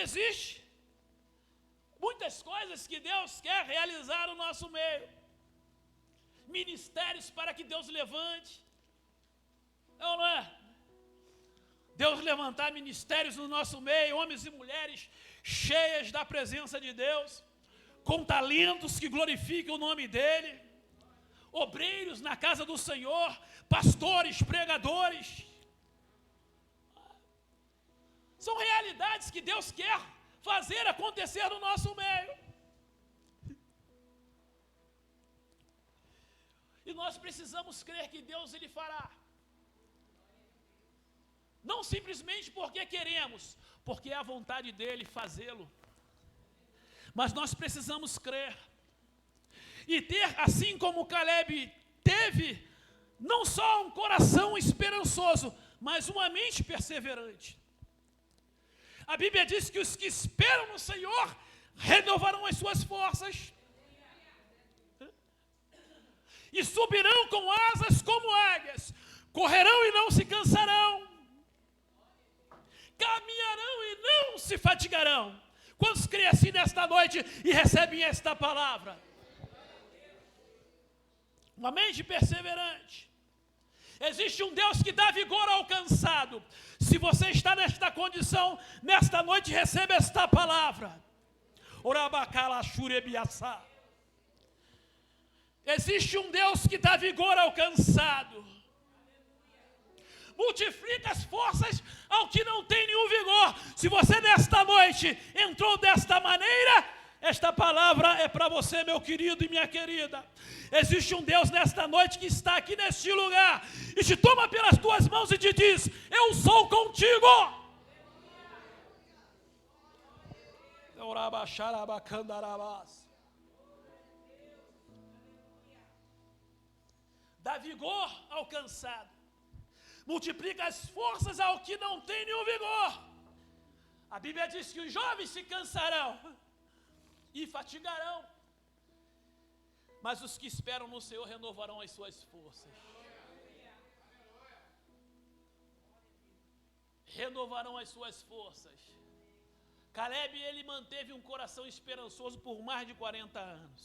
Existe muitas coisas que Deus quer realizar no nosso meio. Ministérios para que Deus levante. Não, não é? Deus levantar ministérios no nosso meio, homens e mulheres cheias da presença de Deus, com talentos que glorificam o nome dEle, obreiros na casa do Senhor, pastores, pregadores. São realidades que Deus quer fazer acontecer no nosso meio. E nós precisamos crer que Deus Ele fará. Não simplesmente porque queremos, porque é a vontade dEle fazê-lo. Mas nós precisamos crer. E ter, assim como Caleb teve, não só um coração esperançoso, mas uma mente perseverante. A Bíblia diz que os que esperam no Senhor renovarão as suas forças. E subirão com asas como águias, correrão e não se cansarão, caminharão e não se fatigarão. Quantos creem assim nesta noite e recebem esta palavra? uma mente perseverante. Existe um Deus que dá vigor ao cansado. Se você está nesta condição, nesta noite, receba esta palavra. Existe um Deus que dá vigor ao cansado. Multiplica as forças ao que não tem nenhum vigor. Se você nesta noite entrou desta maneira, esta palavra é para você, meu querido e minha querida. Existe um Deus nesta noite que está aqui neste lugar e te toma pelas tuas mãos e te diz: eu sou contigo. Dá vigor ao cansado. Multiplica as forças ao que não tem nenhum vigor. A Bíblia diz que os jovens se cansarão e fatigarão, mas os que esperam no Senhor renovarão as suas forças. Renovarão as suas forças. Caleb, ele manteve um coração esperançoso por mais de 40 anos.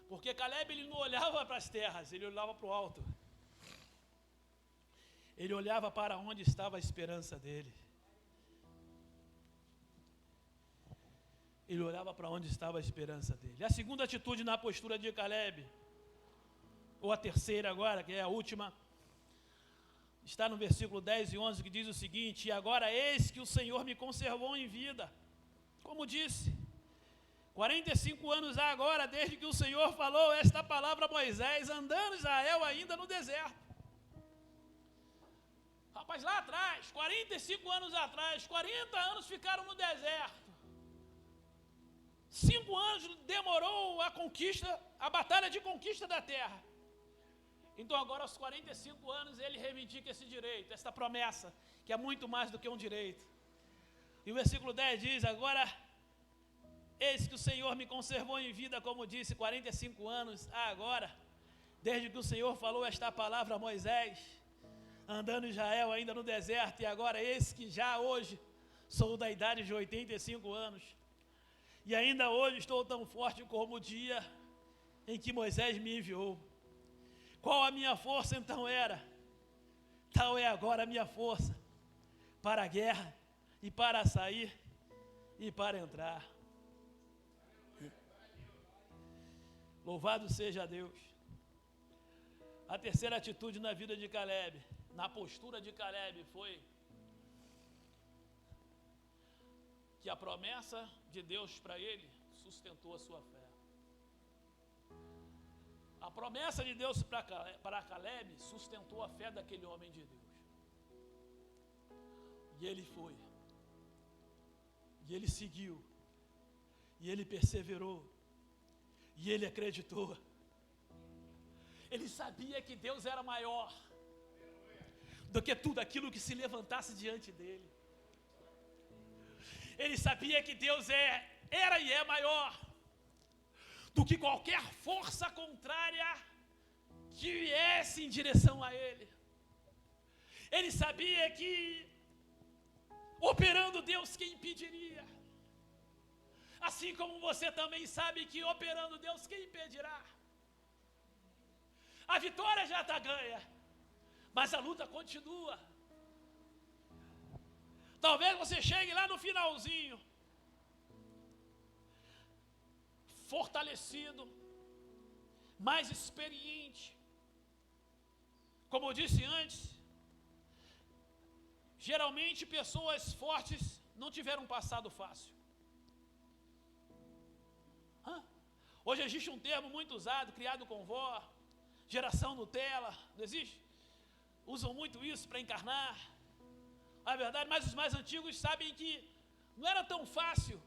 Porque Caleb, ele não olhava para as terras, ele olhava para o alto. Ele olhava para onde estava a esperança dele. Ele olhava para onde estava a esperança dele. A segunda atitude na postura de Caleb, ou a terceira agora, que é a última, está no versículo 10 e 11, que diz o seguinte: e agora eis que o Senhor me conservou em vida. Como disse, 45 anos há agora, desde que o Senhor falou esta palavra a Moisés, andando Israel ainda no deserto. Rapaz, lá atrás, 45 anos atrás, 40 anos ficaram no deserto. 5 anos demorou a conquista, a batalha de conquista da terra. Então agora aos 45 anos ele reivindica esse direito, essa promessa, que é muito mais do que um direito. E o versículo 10 diz: agora eis que o Senhor me conservou em vida, como disse, 45 anos agora, desde que o Senhor falou esta palavra a Moisés, andando em Israel ainda no deserto, e agora eis que já hoje sou da idade de 85 anos, e ainda hoje estou tão forte como o dia em que Moisés me enviou. Qual a minha força então era? Tal é agora a minha força para a guerra, e para sair, e para entrar. Louvado seja Deus. A terceira atitude na vida de Caleb, na postura de Caleb, foi que a promessa de Deus para ele sustentou a sua fé. A promessa de Deus para Caleb sustentou a fé daquele homem de Deus. E ele foi. E ele seguiu. E ele perseverou. E ele acreditou. Ele sabia que Deus era maior do que tudo aquilo que se levantasse diante dele. Ele sabia que Deus era e é maior do que qualquer força contrária que viesse em direção a ele. Ele sabia que, operando Deus, quem impediria? Assim como você também sabe que, operando Deus, quem impedirá? A vitória já está ganha, mas a luta continua. Talvez você chegue lá no finalzinho, fortalecido, mais experiente. Como eu disse antes, geralmente pessoas fortes não tiveram um passado fácil. Hoje existe um termo muito usado, criado com vó, geração Nutella, não existe? Usam muito isso para encarnar. É verdade, mas os mais antigos sabem que não era tão fácil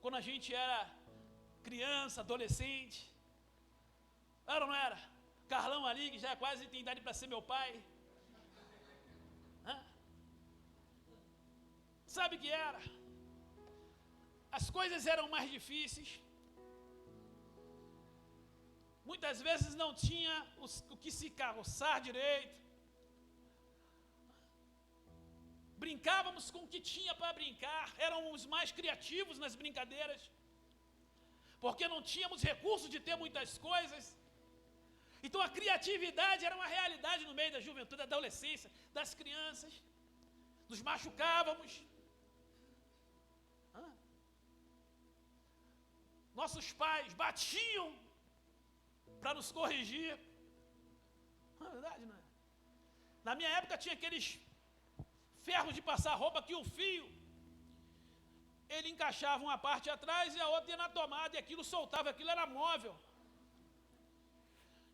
quando a gente era criança, adolescente. Era ou não era? Carlão ali, que já quase tem idade para ser meu pai. Sabe que era? As coisas eram mais difíceis. Muitas vezes não tinha o que se calçar direito. Brincávamos com o que tinha para brincar. Éramos mais criativos nas brincadeiras. porque não tínhamos recursos de ter muitas coisas. Então a criatividade era uma realidade no meio da juventude, da adolescência, das crianças. Nos machucávamos. Nossos pais batiam para nos corrigir. Não é verdade, não é? Na minha época tinha aqueles ferros de passar roupa que o fio, ele encaixava uma parte atrás e a outra ia na tomada, e aquilo soltava, aquilo era móvel.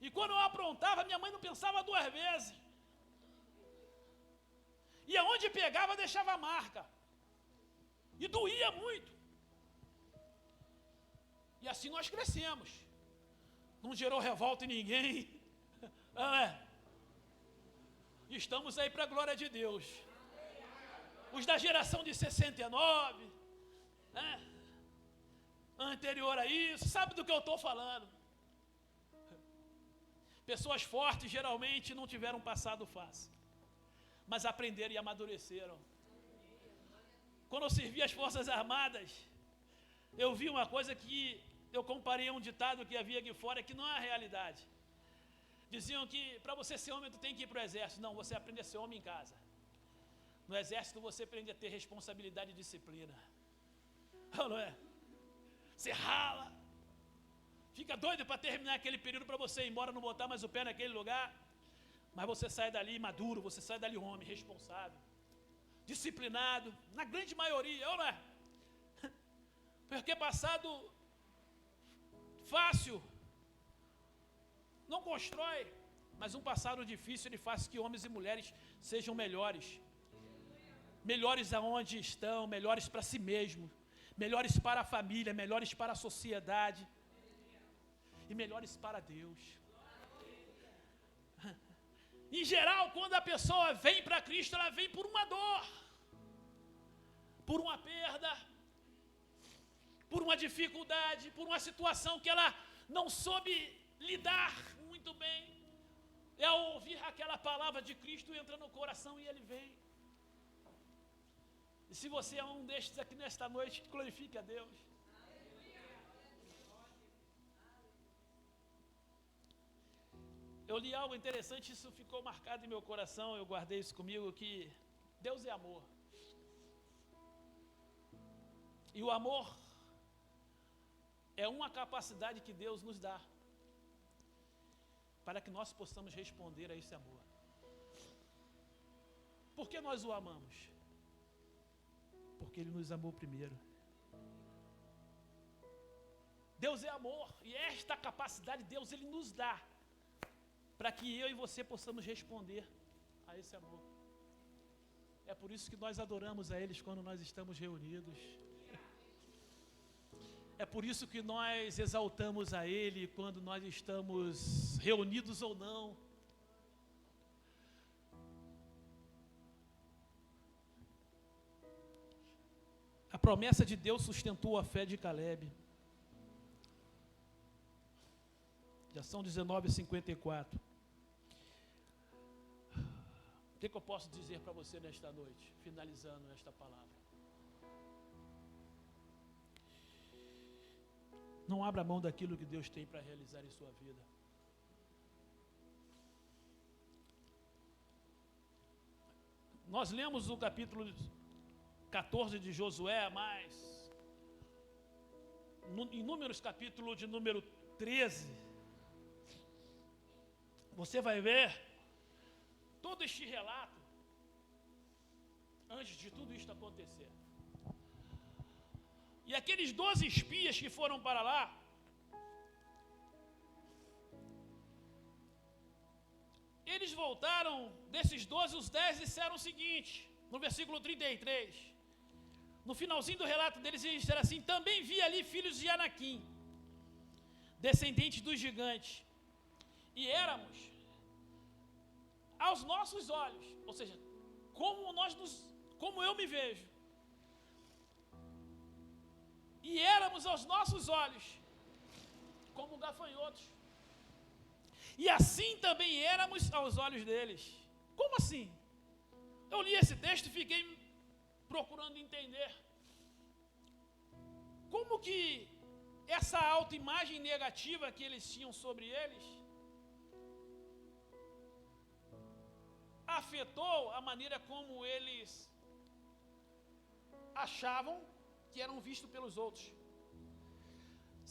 E quando eu aprontava, minha mãe não pensava duas vezes. E aonde pegava, deixava marca. E doía muito. E assim nós crescemos. Não gerou revolta em ninguém. Estamos aí para a glória de Deus. Os da geração de 69, anterior a isso, sabe do que eu estou falando. Pessoas fortes geralmente não tiveram passado fácil, mas aprenderam e amadureceram. Quando eu servi as Forças Armadas, eu vi uma coisa que eu comparei a um ditado que havia aqui fora, que não é a realidade. Diziam que para você ser homem, tu tem que ir para o exército. Não, você aprende a ser homem em casa. No exército você aprende a ter responsabilidade e disciplina. Não é? Você rala. Fica doido para terminar aquele período para você ir embora, não botar mais o pé naquele lugar. Mas você sai dali maduro, você sai dali homem, responsável, disciplinado, na grande maioria, não é? Porque passado fácil não constrói, mas um passado difícil ele faz que homens e mulheres sejam melhores. Melhores aonde estão, melhores para si mesmo, melhores para a família, melhores para a sociedade e melhores para Deus. Em geral, quando a pessoa vem para Cristo, ela vem por uma dor, por uma perda, por uma dificuldade, por uma situação que ela não soube lidar muito bem. É ao ouvir aquela palavra de Cristo, entra no coração e ele vem. E se você é um destes aqui nesta noite, glorifique a Deus. Eu li algo interessante, isso ficou marcado em meu coração, eu guardei isso comigo, que Deus é amor. E o amor é uma capacidade que Deus nos dá para que nós possamos responder a esse amor. Por que nós o amamos? Porque Ele nos amou primeiro. Deus é amor, e esta capacidade Deus Ele nos dá para que eu e você possamos responder a esse amor. É por isso que nós adoramos a Ele quando nós estamos reunidos. É por isso que nós exaltamos a Ele quando nós estamos reunidos ou não. A promessa de Deus sustentou a fé de Caleb. Já são 19h54. O que eu posso dizer para você nesta noite, finalizando esta palavra? Não abra mão daquilo que Deus tem para realizar em sua vida. Nós lemos o capítulo 14 de Josué, mas em Números, capítulo de número 13, você vai ver todo este relato antes de tudo isto acontecer. E aqueles 12 espias que foram para lá, eles voltaram, desses 12, os 10 disseram o seguinte, no versículo 33, no finalzinho do relato deles, eles disseram assim: também vi ali filhos de Anaquim, descendentes dos gigantes, e éramos, aos nossos olhos, ou seja, como eu me vejo, e éramos aos nossos olhos como gafanhotos, e assim também éramos aos olhos deles. Como assim? Eu li esse texto e fiquei procurando entender como que essa autoimagem negativa que eles tinham sobre eles afetou a maneira como eles achavam que eram vistos pelos outros.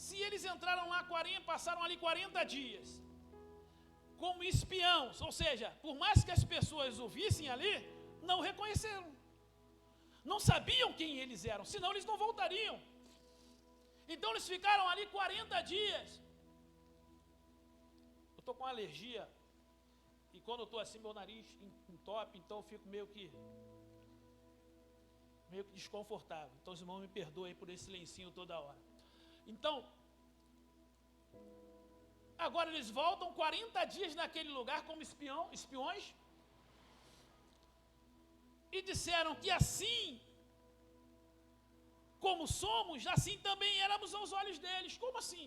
Se eles entraram lá, passaram ali 40 dias como espiãos, ou seja, por mais que as pessoas o vissem ali, não reconheceram, não sabiam quem eles eram, senão eles não voltariam. Então eles ficaram ali 40 dias. Eu estou com alergia, e quando eu estou assim, meu nariz entope, então eu fico meio que desconfortável. Então os irmãos me perdoem por esse silencinho toda hora. Então, agora eles voltam 40 dias naquele lugar como espiões, e disseram que assim como somos, assim também éramos aos olhos deles. Como assim?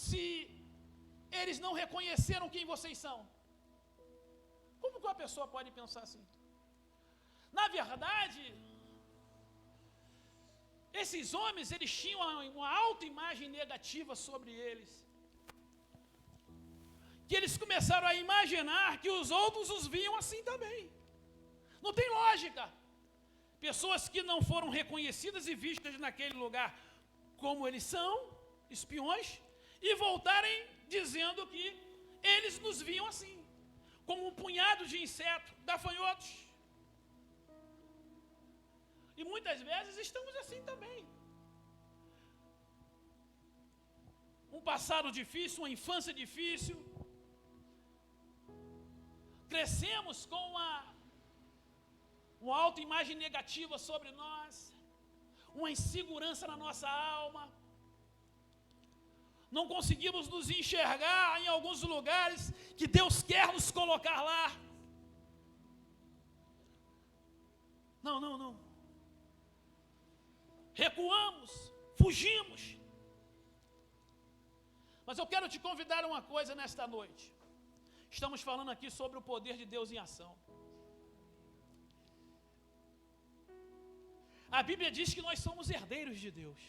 Se eles não reconheceram quem vocês são, como que uma pessoa pode pensar assim? Na verdade, esses homens, eles tinham uma autoimagem negativa sobre eles, que eles começaram a imaginar que os outros os viam assim também. Não tem lógica. Pessoas que não foram reconhecidas e vistas naquele lugar como eles são, espiões, e voltarem dizendo que eles nos viam assim, como um punhado de insetos, gafanhotos. E muitas vezes estamos assim também. Um passado difícil, uma infância difícil. Crescemos com uma autoimagem negativa sobre nós, uma insegurança na nossa alma. Não conseguimos nos enxergar em alguns lugares que Deus quer nos colocar lá. Não. Recuamos, fugimos. Mas eu quero te convidar a uma coisa nesta noite. Estamos falando aqui sobre o poder de Deus em ação. A Bíblia diz que nós somos herdeiros de Deus.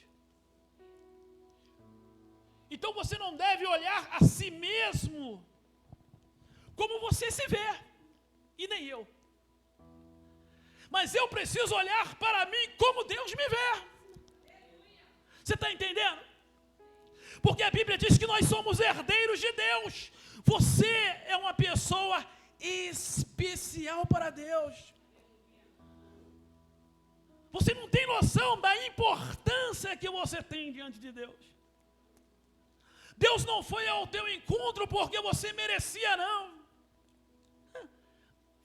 Então você não deve olhar a si mesmo como você se vê, e nem eu. Mas eu preciso olhar para mim como Deus me vê. Você está entendendo? Porque a Bíblia diz que nós somos herdeiros de Deus. Você é uma pessoa especial para Deus. Você não tem noção da importância que você tem diante de Deus. Deus não foi ao teu encontro porque você merecia, não.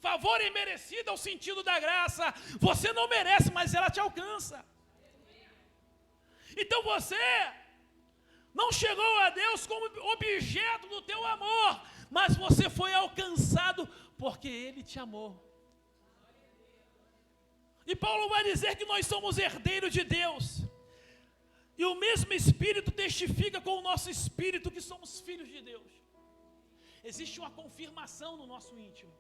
Favor imerecido é o sentido da graça. Você não merece, mas ela te alcança. Então você não chegou a Deus como objeto do teu amor, mas você foi alcançado porque Ele te amou. E Paulo vai dizer que nós somos herdeiros de Deus. E o mesmo Espírito testifica com o nosso espírito que somos filhos de Deus. Existe uma confirmação no nosso íntimo.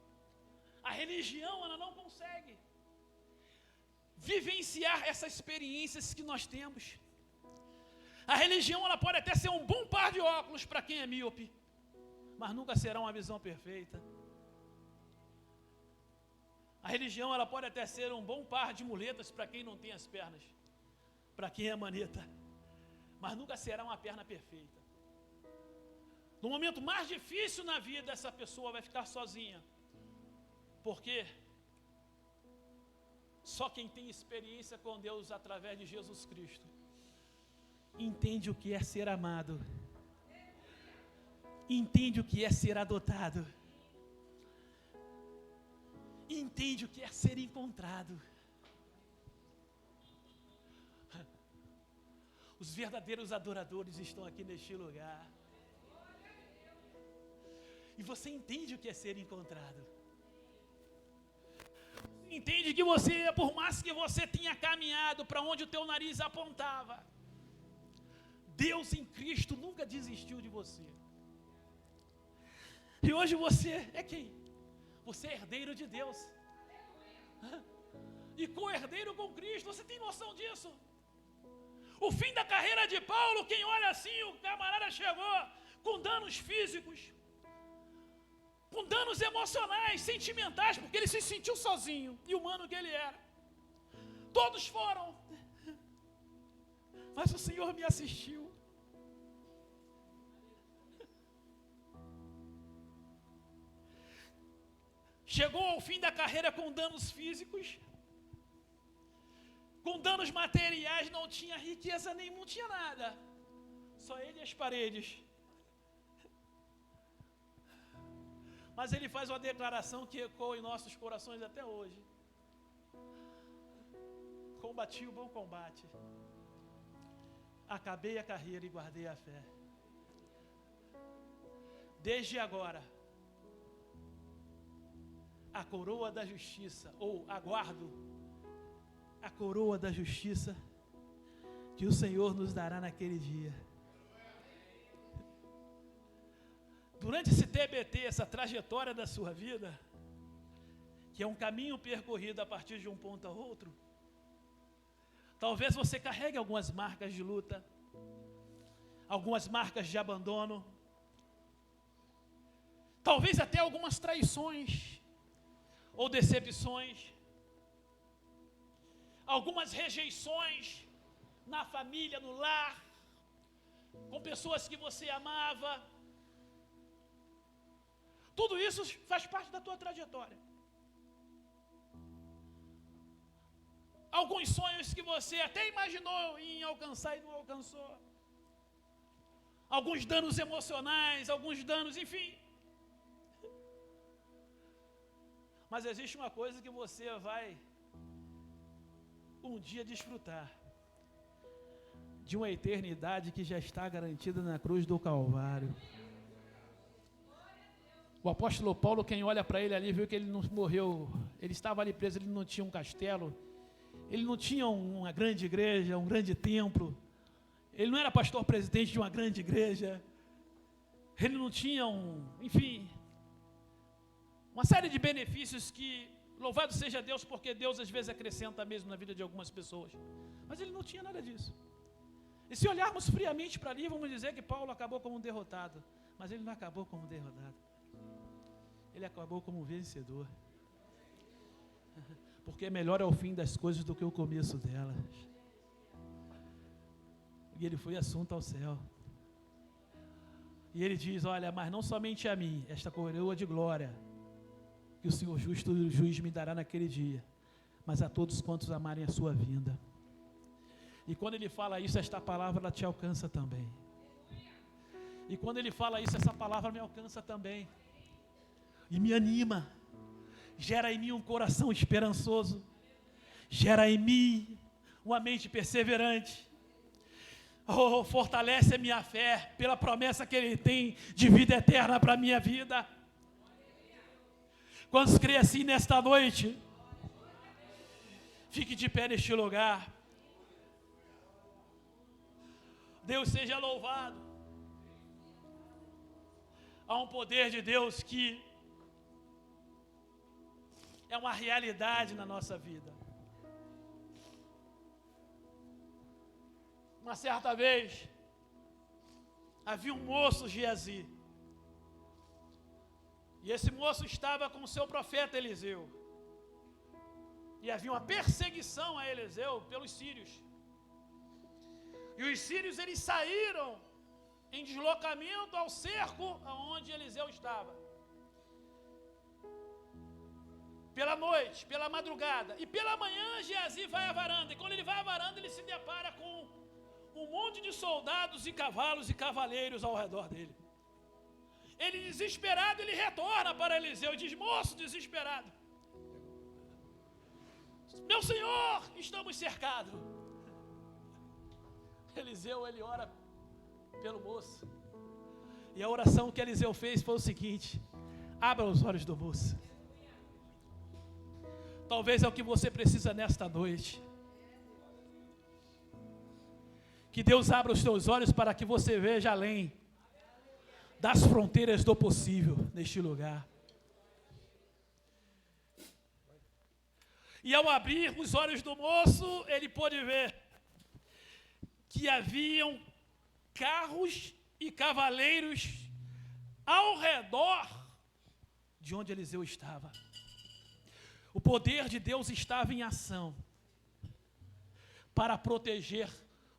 A religião, ela não consegue vivenciar essas experiências que nós temos. A religião, ela pode até ser um bom par de óculos para quem é míope, mas nunca será uma visão perfeita. A religião, ela pode até ser um bom par de muletas para quem não tem as pernas, para quem é maneta, mas nunca será uma perna perfeita. No momento mais difícil na vida, essa pessoa vai ficar sozinha, porque só quem tem experiência com Deus através de Jesus Cristo entende o que é ser amado, entende o que é ser adotado, entende o que é ser encontrado. Os verdadeiros adoradores estão aqui neste lugar. E você entende o que é ser encontrado. Entende que você, por mais que você tenha caminhado para onde o teu nariz apontava, Deus em Cristo nunca desistiu de você. E hoje você é quem? Você é herdeiro de Deus. E co-herdeiro com Cristo. Você tem noção disso? O fim da carreira de Paulo, quem olha assim, o camarada chegou com danos físicos, com danos emocionais, sentimentais, porque ele se sentiu sozinho, e humano que ele era. Todos foram, mas o Senhor me assistiu. Chegou ao fim da carreira com danos físicos, com danos materiais, não tinha riqueza nenhuma, não tinha nada, só ele e as paredes. Mas ele faz uma declaração que ecoa em nossos corações até hoje: combati o bom combate, acabei a carreira e guardei a fé. Desde agora, a coroa da justiça, ou aguardo a coroa da justiça que o Senhor nos dará naquele dia. Durante esse TBT, essa trajetória da sua vida, que é um caminho percorrido a partir de um ponto a outro, talvez você carregue algumas marcas de luta, algumas marcas de abandono, talvez até algumas traições ou decepções, algumas rejeições na família, no lar, com pessoas que você amava. Tudo isso faz parte da tua trajetória. Alguns sonhos que você até imaginou em alcançar e não alcançou. Alguns danos emocionais, alguns danos, enfim. Mas existe uma coisa que você vai um dia desfrutar: de uma eternidade que já está garantida na cruz do Calvário. O apóstolo Paulo, quem olha para ele ali, viu que ele não morreu, ele estava ali preso, ele não tinha um castelo, ele não tinha uma grande igreja, um grande templo, ele não era pastor presidente de uma grande igreja, ele não tinha enfim, uma série de benefícios que, louvado seja Deus, porque Deus às vezes acrescenta mesmo na vida de algumas pessoas, mas ele não tinha nada disso. E se olharmos friamente para ali, vamos dizer que Paulo acabou como um derrotado, mas ele não acabou como um derrotado, ele acabou como um vencedor, porque melhor é o fim das coisas do que o começo delas. E ele foi assunto ao céu, e ele diz: olha, mas não somente a mim, esta coroa de glória que o Senhor justo e juiz me dará naquele dia, mas a todos quantos amarem a sua vinda. E quando ele fala isso, esta palavra ela te alcança também. E quando ele fala isso, essa palavra me alcança também, e me anima, gera em mim um coração esperançoso, gera em mim uma mente perseverante, fortalece a minha fé pela promessa que ele tem de vida eterna para a minha vida. Quantos creem assim nesta noite? Fique de pé neste lugar. Deus seja louvado. Há um poder de Deus que é uma realidade na nossa vida. Uma certa vez, havia um moço, Geazi, e esse moço estava com o seu profeta Eliseu, e havia uma perseguição a Eliseu pelos sírios, e os sírios eles saíram em deslocamento ao cerco onde Eliseu estava, pela noite, pela madrugada, e pela manhã Geazi vai à varanda, e quando ele vai à varanda ele se depara com um monte de soldados e cavalos e cavaleiros ao redor dele. Ele desesperado, ele retorna para Eliseu e diz: moço desesperado, meu senhor, estamos cercados. Eliseu, ele ora pelo moço, e a oração que Eliseu fez foi o seguinte: abra os olhos do moço. Talvez é o que você precisa nesta noite. Que Deus abra os teus olhos para que você veja além das fronteiras do possível neste lugar. E ao abrir os olhos do moço, ele pôde ver que haviam carros e cavaleiros ao redor de onde Eliseu estava. O poder de Deus estava em ação para proteger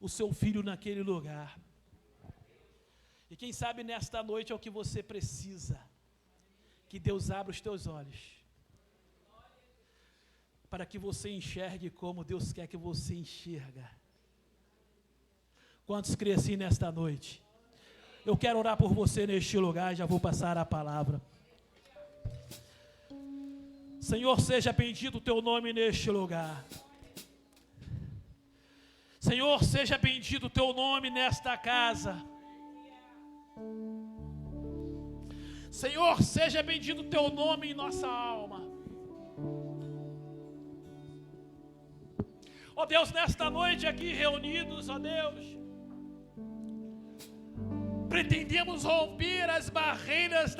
o seu filho naquele lugar. E quem sabe nesta noite é o que você precisa, que Deus abra os teus olhos, para que você enxergue como Deus quer que você enxerga. Quantos creem assim nesta noite? Eu quero orar por você neste lugar, já vou passar a palavra. Senhor, seja bendito o teu nome neste lugar. Senhor, seja bendito o teu nome nesta casa. Senhor, seja bendito o teu nome em nossa alma. Ó Deus, nesta noite aqui reunidos, ó Deus, pretendemos romper as barreiras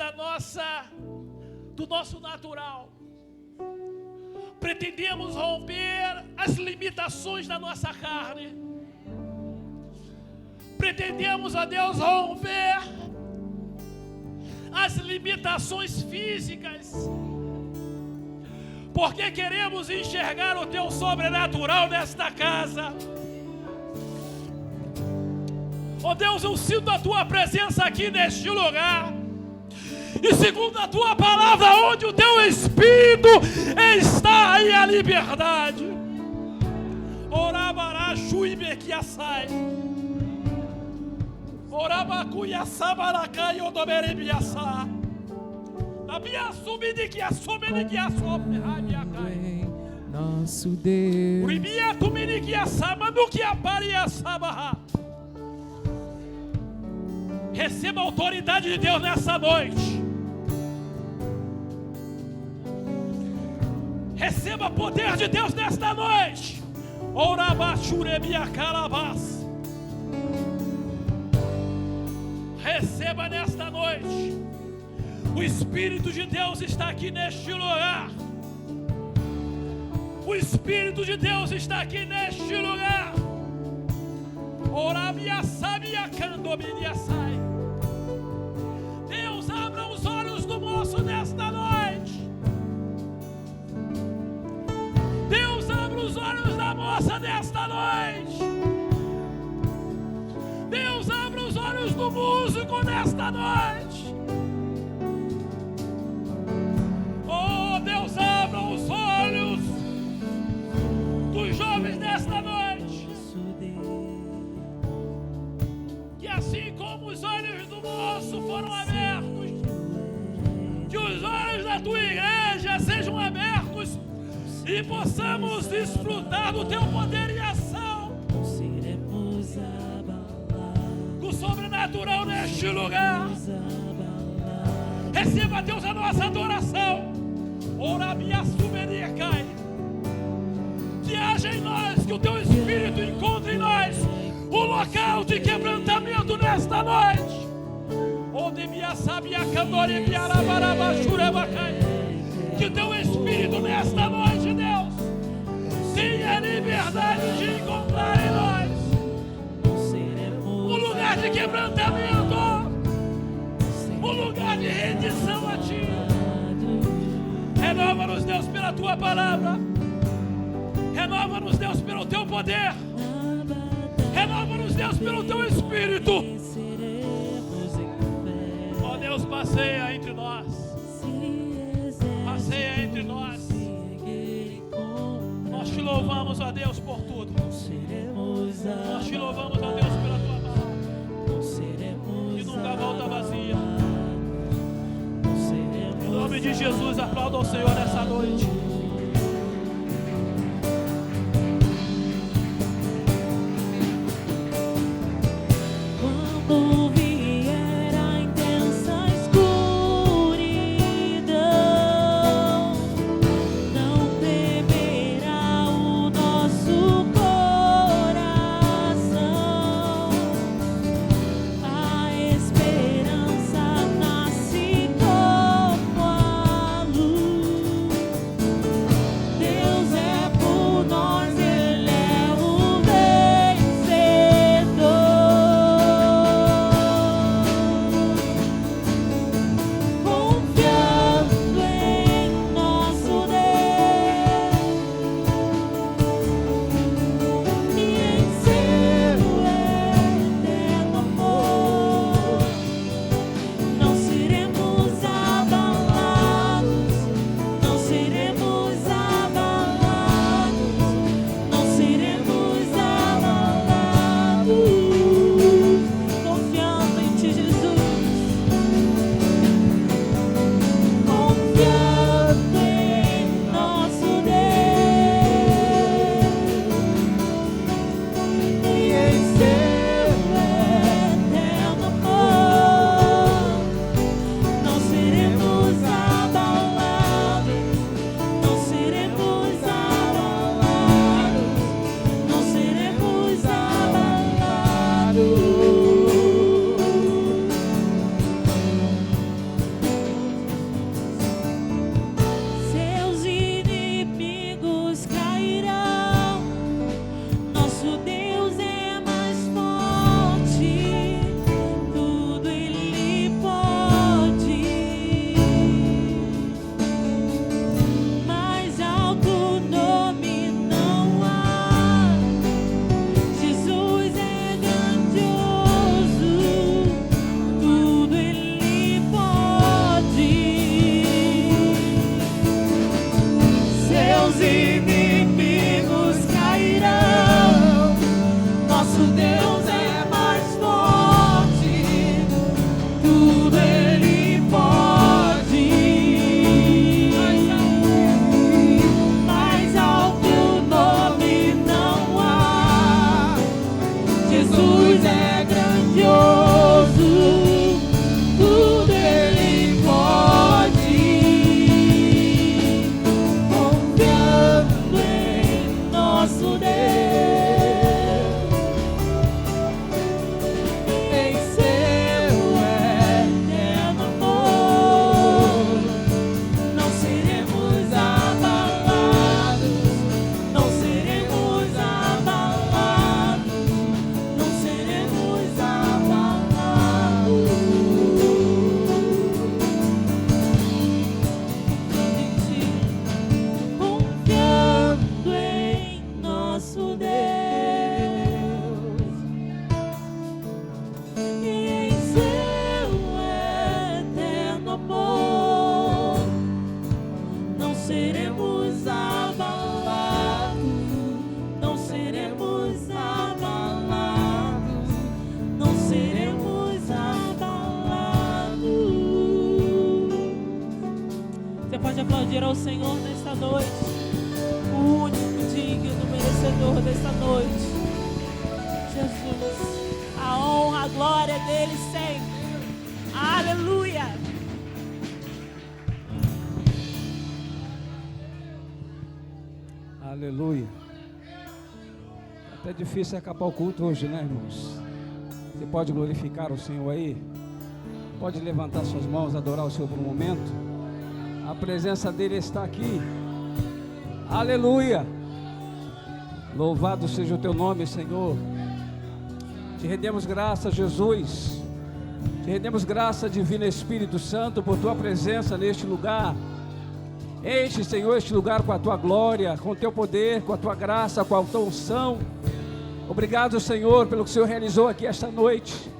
do nosso natural. Pretendemos romper as limitações da nossa carne. Pretendemos, ó Deus, romper as limitações físicas, porque queremos enxergar o teu sobrenatural nesta casa. Ó Deus, eu sinto a tua presença aqui neste lugar. E segundo a tua palavra, onde o teu Espírito está, aí a liberdade. Orabarachu e bequiaçai. Orabacuiaçá baracai odoberebiaçá. Nabiaçubidi que assumini que assome rabiacai. Nosso Deus. Uribia tumini que assama no que apariaçabarra. Receba a autoridade de Deus nessa noite. Receba o poder de Deus nesta noite. Orabachurebia calabás. Receba nesta noite. O Espírito de Deus está aqui neste lugar. O Espírito de Deus está aqui neste lugar. Orabia sabia candobiria sai. Deus, abra os olhos do moço nesta noite. Deus, abra os olhos da moça nesta noite. Deus, abra os olhos do músico nesta noite. Oh, Deus, abra os olhos dos jovens nesta noite. Que assim como os olhos do moço foram abertos, que os olhos da tua igreja sejam abertos e possamos desfrutar do teu poder e ação, do sobrenatural neste lugar. Receba, Deus, a nossa adoração. Que haja em nós, que o teu Espírito encontre em nós o local de quebrantamento nesta noite. Que o teu Espírito nesta noite, Deus, tenha liberdade de encontrar em nós um lugar de quebrantamento, um lugar de rendição a ti. Renova-nos, Deus, pela tua palavra. Renova-nos, Deus, pelo teu poder. Renova-nos, Deus, pelo teu Espírito. Ó Deus, passeia entre nós. Passeia entre nós. Nós te louvamos, ó Deus, por tudo. Nós te louvamos, ó Deus, pela tua palavra, que nunca volta vazia. Em nome de Jesus, aplauda ao Senhor nessa noite. Quando vier a intensa escuridão, não temerá o nosso coração. A esperança nasce como a luz. Senhor, dessa noite. Jesus, a honra, a glória é dele sempre. Aleluia. Aleluia. Até difícil acabar o culto hoje, né, irmãos? Você pode glorificar o Senhor aí? Pode levantar suas mãos, adorar o Senhor por um momento? A presença dele está aqui. Aleluia. Louvado seja o teu nome, Senhor. Te rendemos graça, Jesus. Te rendemos graça, Divino Espírito Santo, por tua presença neste lugar. Enche, Senhor, este lugar com a tua glória, com o teu poder, com a tua graça, com a tua unção. Obrigado, Senhor, pelo que o Senhor realizou aqui esta noite.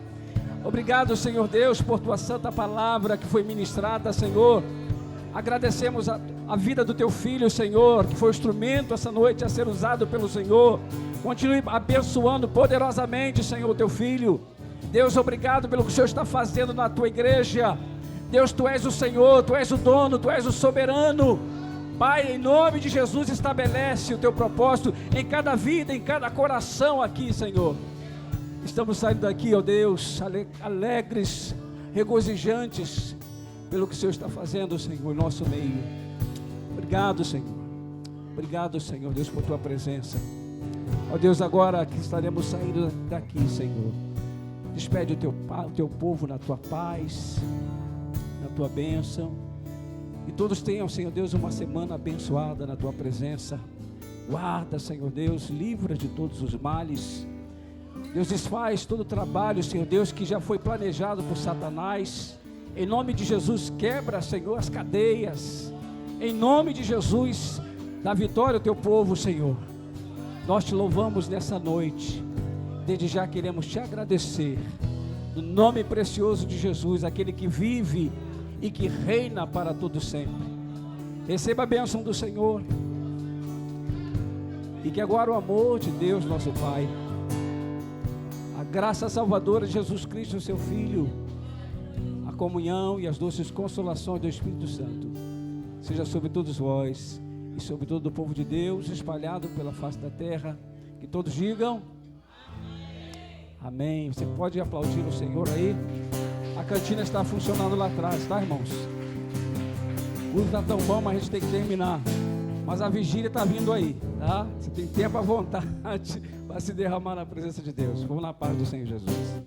Obrigado, Senhor Deus, por tua santa palavra que foi ministrada, Senhor. Agradecemos a vida do teu filho, Senhor, que foi o instrumento essa noite a ser usado pelo Senhor. Continue abençoando poderosamente, Senhor, o teu filho. Deus, obrigado pelo que o Senhor está fazendo na tua igreja. Deus, tu és o Senhor, tu és o dono, tu és o soberano. Pai, em nome de Jesus, estabelece o teu propósito em cada vida, em cada coração aqui, Senhor. Estamos saindo daqui, ó Deus, alegres, regozijantes pelo que o Senhor está fazendo, Senhor, em nosso meio. Obrigado, Senhor. Obrigado, Senhor Deus, por tua presença. Ó Deus, agora que estaremos saindo daqui, Senhor, despede o teu povo na tua paz, na tua bênção, e todos tenham, Senhor Deus, uma semana abençoada na tua presença. Guarda, Senhor Deus, livra de todos os males. Deus, desfaz todo o trabalho, Senhor Deus, que já foi planejado por Satanás. Em nome de Jesus, quebra, Senhor, as cadeias. Em nome de Jesus, dá vitória ao teu povo, Senhor. Nós te louvamos nessa noite. Desde já queremos te agradecer. No nome precioso de Jesus, aquele que vive e que reina para todo sempre. Receba a bênção do Senhor. E que agora o amor de Deus, nosso Pai, a graça salvadora de Jesus Cristo, seu Filho, a comunhão e as doces consolações do Espírito Santo, seja sobre todos vós e sobre todo o povo de Deus, espalhado pela face da terra. Que todos digam amém. Você pode aplaudir o Senhor aí. A cantina está funcionando lá atrás, tá, irmãos? O culto está tão bom, mas a gente tem que terminar. Mas a vigília está vindo aí, tá? Você tem tempo à vontade para se derramar na presença de Deus. Vamos na paz do Senhor Jesus.